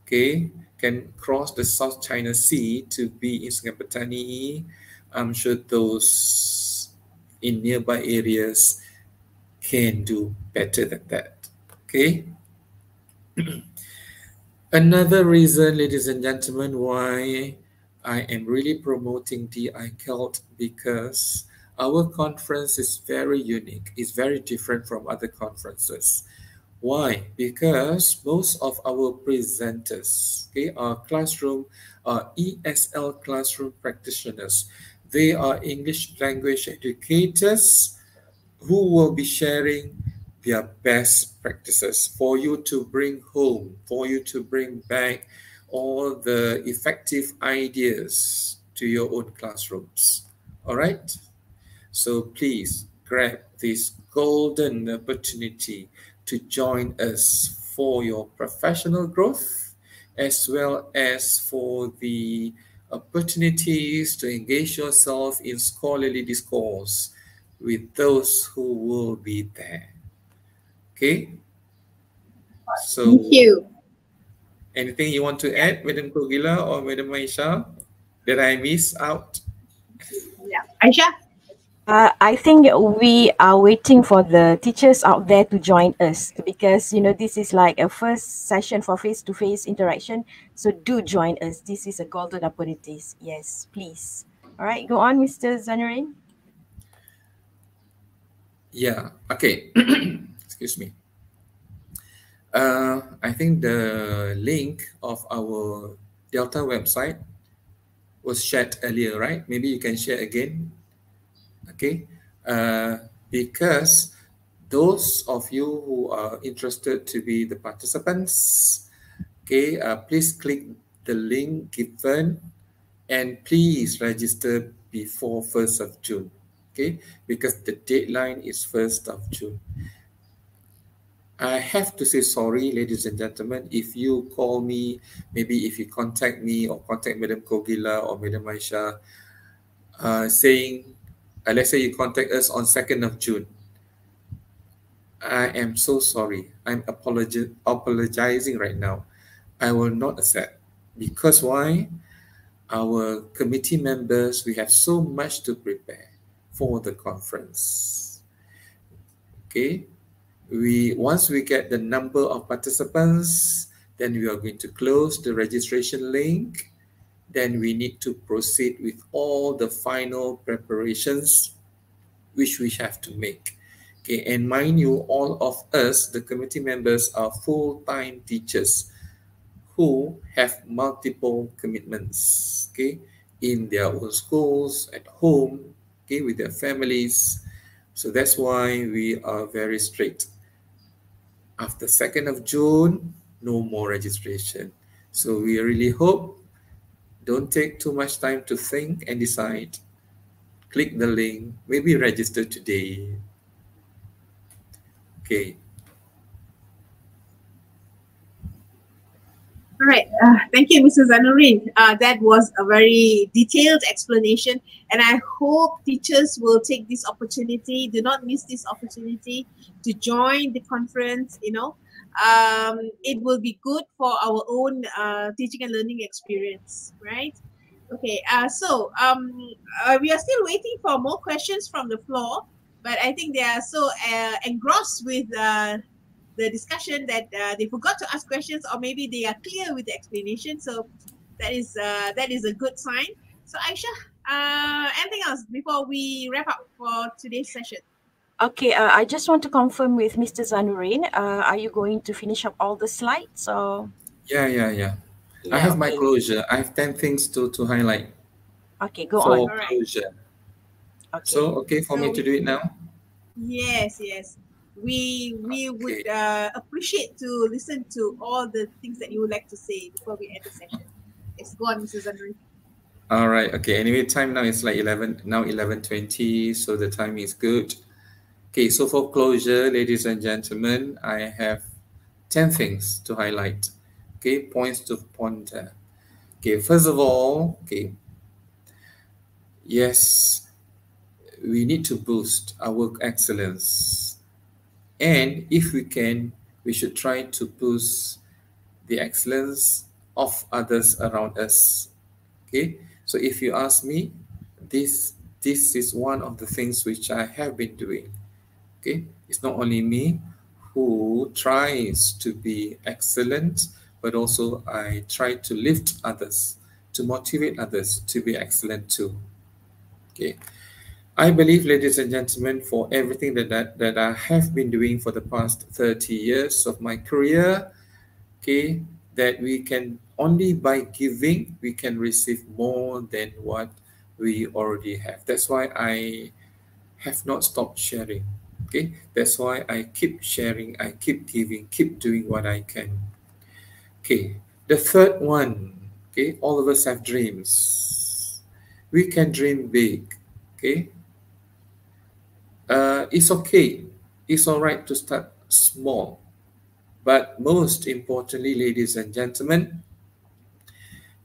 okay, can cross the South China Sea to be in Sungai Petani, I'm sure those in nearby areas can do better than that. Okay. Another reason, ladies and gentlemen, why I am really promoting DIKEL, because our conference is very unique. It's very different from other conferences. Why? Because most of our presenters, okay, are ESL classroom practitioners. They are English language educators who will be sharing their best practices for you to bring home, for you to bring back all the effective ideas to your own classrooms. All right? So please grab this golden opportunity to join us for your professional growth, as well as for the opportunities to engage yourself in scholarly discourse with those who will be there. Okay? So, Thank you. anything you want to add, Madam Kogila or Madam Maisha, that I miss out? Yeah. Aisha? I think we are waiting for the teachers out there to join us because, you know, this is like a first session for face-to-face interaction. So do join us. This is a golden opportunity. Yes, please. All right, go on, Mr. ZANURIN. Yeah, okay. Excuse me. I think the link of our Delta website was shared earlier, right? Maybe you can share again. Okay. Because those of you who are interested to be the participants, okay, please click the link given and please register before 1st of June, okay, because the deadline is 1st of June. I have to say sorry, ladies and gentlemen, if you call me, maybe if you contact me or contact Madam Kogila or Madam Aisha, saying, let's say you contact us on 2nd of June. I am so sorry. I'm apologizing right now. I will not accept. Because why? Our committee members, we have so much to prepare for the conference. Okay? Once we get the number of participants, then we are going to close the registration link. Then we need to proceed with all the final preparations which we have to make. Okay, and mind you, all of us, the committee members, are full-time teachers who have multiple commitments, okay, in their own schools, at home, okay, with their families. So that's why we are very strict. After 2nd of June, no more registration. So we really hope, don't take too much time to think and decide. Click the link, maybe register today. Okay. All right. Thank you, Mrs. ZANURIN. That was a very detailed explanation, and I hope teachers will take this opportunity. Do not miss this opportunity to join the conference. You know, it will be good for our own teaching and learning experience, right? Okay. We are still waiting for more questions from the floor, but I think they are so engrossed with the discussion that they forgot to ask questions, or maybe they are clear with the explanation. So that is a good sign. So Aisha, anything else before we wrap up for today's session? Okay, I just want to confirm with Mr. ZANURIN. Are you going to finish up all the slides? Or? Yeah. I have my okay. closure. I have 10 things to highlight. Okay, go for on. closure. Okay. So, okay for me to do it now? Yes. We would appreciate to listen to all the things that you would like to say before we end the session. Yes, go on, Mrs. ZANURIN. All right. Okay. Anyway, time now is like 11:20, so the time is good. Okay. So for closure, ladies and gentlemen, I have 10 things to highlight. Okay. Points to ponder. Okay. First of all, okay. Yes, we need to boost our work excellence. And if we can, we should try to boost the excellence of others around us. Okay, so if you ask me, this is one of the things which I have been doing. Okay, it's not only me who tries to be excellent, but also I try to lift others, to motivate others to be excellent too. Okay, I believe, ladies and gentlemen, for everything that I have been doing for the past 30 years of my career, okay, that we can only by giving, we can receive more than what we already have. That's why I have not stopped sharing. Okay, that's why I keep sharing, I keep giving, keep doing what I can. Okay, the third one, okay, all of us have dreams. We can dream big. Okay, it's okay. It's all right to start small. But most importantly, ladies and gentlemen,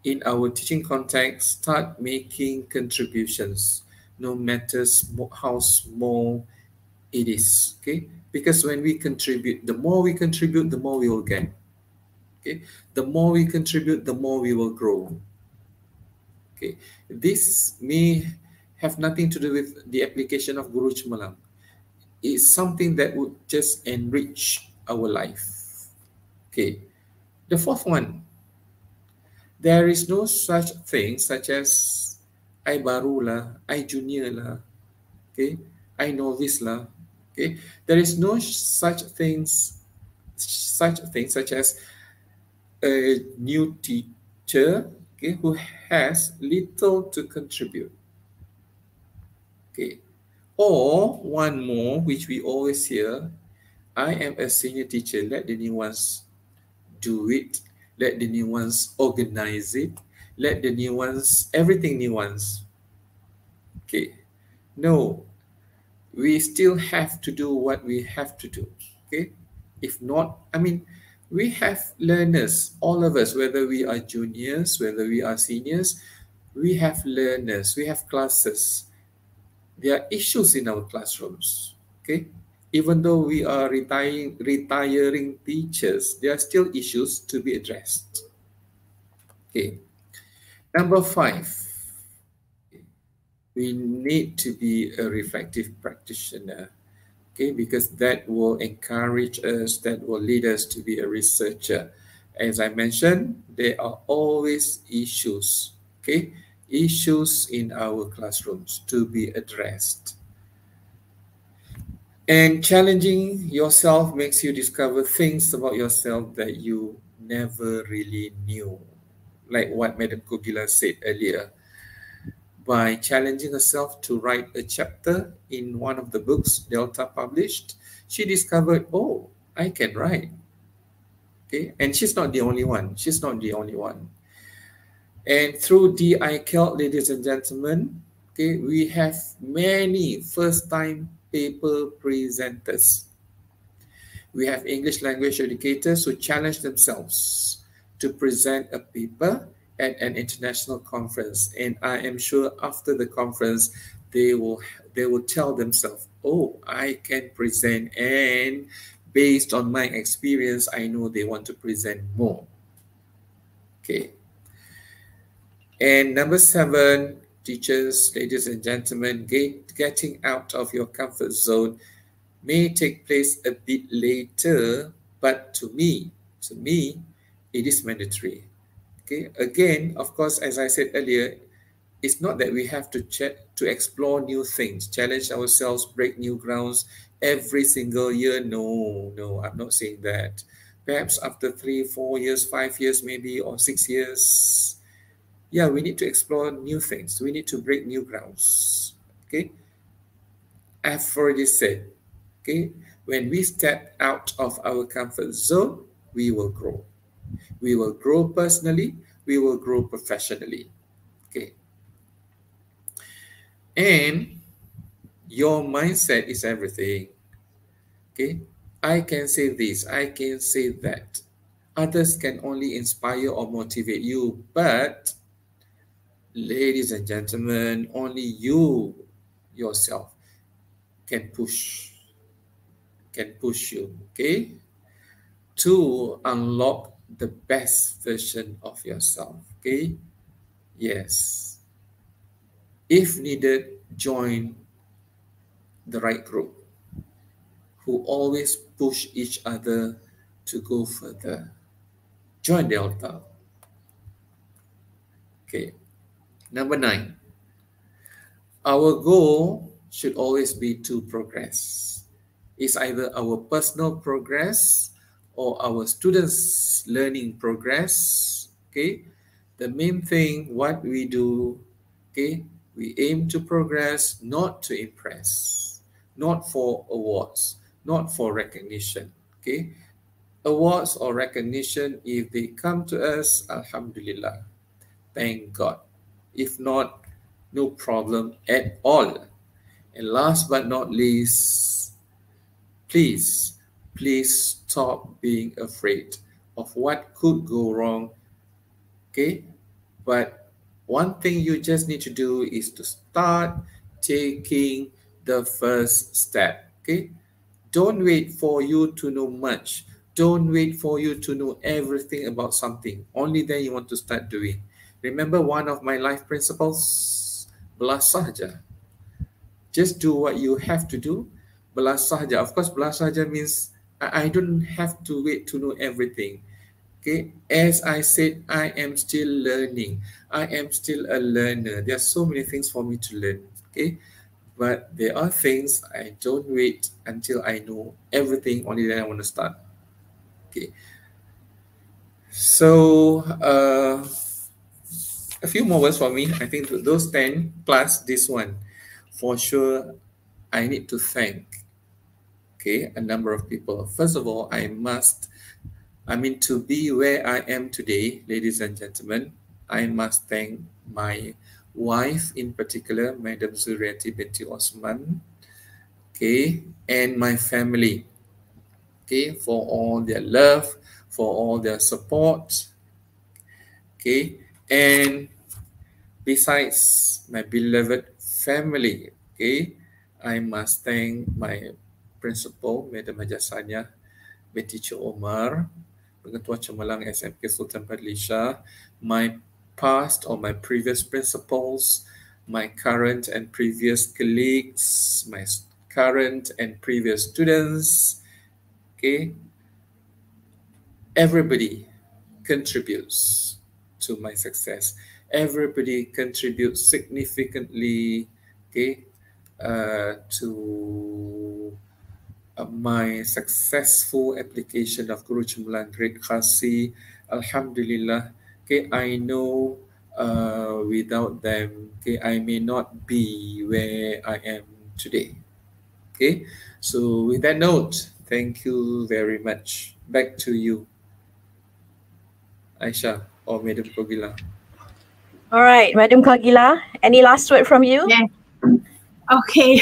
in our teaching context, start making contributions. no matter how small it is. Okay, because when we contribute, the more we contribute, the more we will get. Okay, the more we contribute, the more we will grow. Okay, this may have nothing to do with the application of Guru Chemalang. It's something that would just enrich our life. Okay, the fourth one, there is no such thing such as I baru lah, I junior lah, okay, I novice lah. Okay, there is no such things such as a new teacher, okay, who has little to contribute. Okay, or one more which we always hear, I am a senior teacher, let the new ones do it, let the new ones organize it, let the new ones, everything new ones. Okay, no, we still have to do what we have to do. Okay, if not, I mean, we have learners, all of us, whether we are juniors, whether we are seniors, we have learners, we have classes. There are issues in our classrooms. Okay, even though we are retiring teachers, there are still issues to be addressed. Okay, number 5. We need to be a reflective practitioner, okay, because that will encourage us, that will lead us to be a researcher. As I mentioned, there are always issues, okay, issues in our classrooms to be addressed. And challenging yourself makes you discover things about yourself that you never really knew. Like what Madam Kogila said earlier, by challenging herself to write a chapter in one of the books Delta published, she discovered, oh, I can write. Okay, and she's not the only one. She's not the only one. And through DICAL, ladies and gentlemen, okay, we have many first-time paper presenters. We have English language educators who challenge themselves to present a paper at an international conference, and I am sure after the conference they will tell themselves, oh, I can present, and based on my experience I know they want to present more. Okay, and number 7, teachers, ladies and gentlemen, getting out of your comfort zone may take place a bit later, but to me it is mandatory. Okay, again, of course, as I said earlier, it's not that we have to explore new things, challenge ourselves, break new grounds every single year. No, I'm not saying that. Perhaps after 3, 4 years, 5 years maybe, or 6 years, yeah, we need to explore new things. We need to break new grounds. Okay, I've already said, okay, when we step out of our comfort zone, we will grow. We will grow personally, we will grow professionally. Okay. And your mindset is everything. Okay. I can say this, I can say that. Others can only inspire or motivate you, but ladies and gentlemen, only you yourself can push you, okay, to unlock the best version of yourself. Okay, yes, if needed, join the right group who always push each other to go further. Join Delta. Okay, number 9, our goal should always be to progress. It's either our personal progress or our students' learning progress. Okay, the main thing, what we do, okay, we aim to progress, not to impress, not for awards, not for recognition. Okay, awards or recognition, if they come to us, alhamdulillah, thank God. If not, no problem at all. And last but not least, please stop being afraid of what could go wrong. Okay, but one thing you just need to do is to start taking the first step. Okay, don't wait for you to know much. Don't wait for you to know everything about something. Only then you want to start doing. Remember one of my life principles? Belas saja. Just do what you have to do. Belas saja. Of course, belas saja means I don't have to wait to know everything. Okay, as I said, I am still learning. I am still a learner. There are so many things for me to learn. Okay, but there are things I don't wait until I know everything, only then I want to start. Okay, so a few more words for me. I think those 10 plus this one, for sure, I need to thank, okay, a number of people. First of all, to be where I am today, ladies and gentlemen, I must thank my wife in particular, Madam Zuriati binti Osman, okay, and my family, okay, for all their love, for all their support, okay, and besides my beloved family, okay, I must thank my principal, Madam Hajasanya binti Omar, Pengetua Cemerlang SMK Sultan Badlishah, my past or my previous principals, my current and previous colleagues, my current and previous students, okay, everybody contributes to my success. Everybody contributes significantly, okay, to my successful application of Guru Cemerlang Grade Khasi. Alhamdulillah, okay, I know without them, okay, I may not be where I am today. Okay, so with that note, thank you very much. Back to you, Aisha or Madam Kogila. All right, Madam Kagila, any last word from you? Yeah. Okay,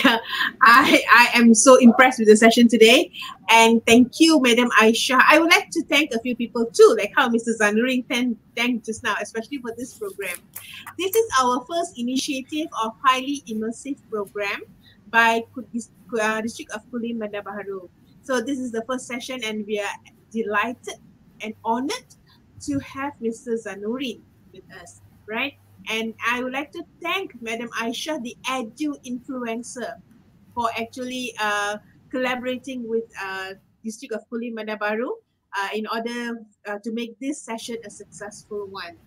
I am so impressed with the session today, and thank you, Madam Aisha. I would like to thank a few people too, like how Mr. Zanurin thanked just now, especially for this program. This is our first initiative of highly immersive program by District of Kulim Bandar Baharu. So this is the first session, and we are delighted and honored to have Mr. Zanurin with us, right? And I would like to thank Madam Aisha, the edu influencer, for actually collaborating with District of Kulim Bandar Baharu in order to make this session a successful one.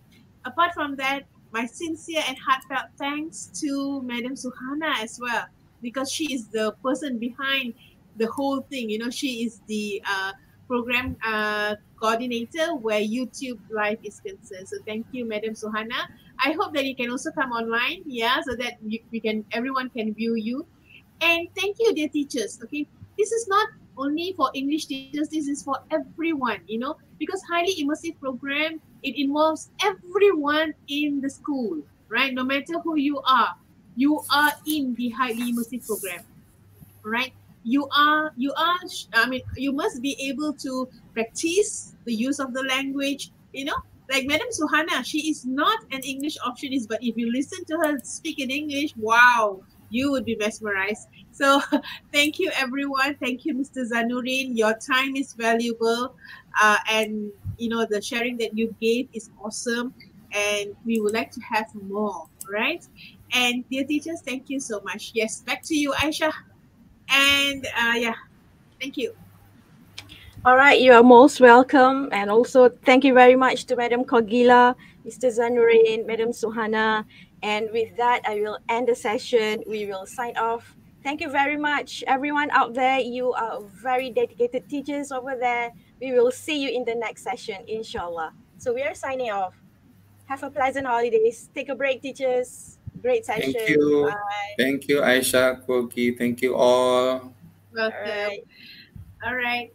Apart from that, my sincere and heartfelt thanks to Madam Suhana as well, because she is the person behind the whole thing. You know, she is the program coordinator where YouTube Live is concerned. So thank you, Madam Suhana. I hope that you can also come online, yeah, so that everyone can view you. And thank you, dear teachers. Okay, this is not only for English teachers. This is for everyone. You know, because highly immersive program, it involves everyone in the school, right? No matter who you are in the highly immersive program, right? You must be able to practice the use of the language, you know, like Madam Suhana, she is not an English optionist, but if you listen to her speak in English, wow, you would be mesmerized. So thank you, everyone. Thank you, Mr. Zanurin. Your time is valuable, and you know, the sharing that you gave is awesome, and we would like to have more, right? And dear teachers, thank you so much. Yes, back to you, Aisha. And yeah, thank you. All right, you are most welcome. And also thank you very much to Madam Kogila, Mr. Zanurin, Madam Suhana. And with that, I will end the session. We will sign off. Thank you very much, everyone out there. You are very dedicated teachers over there. We will see you in the next session, inshallah. So we are signing off. Have a pleasant holidays. Take a break, teachers. Great session. Thank you. Bye. Thank you, Aisha, Kogi. Thank you all. Welcome. All right.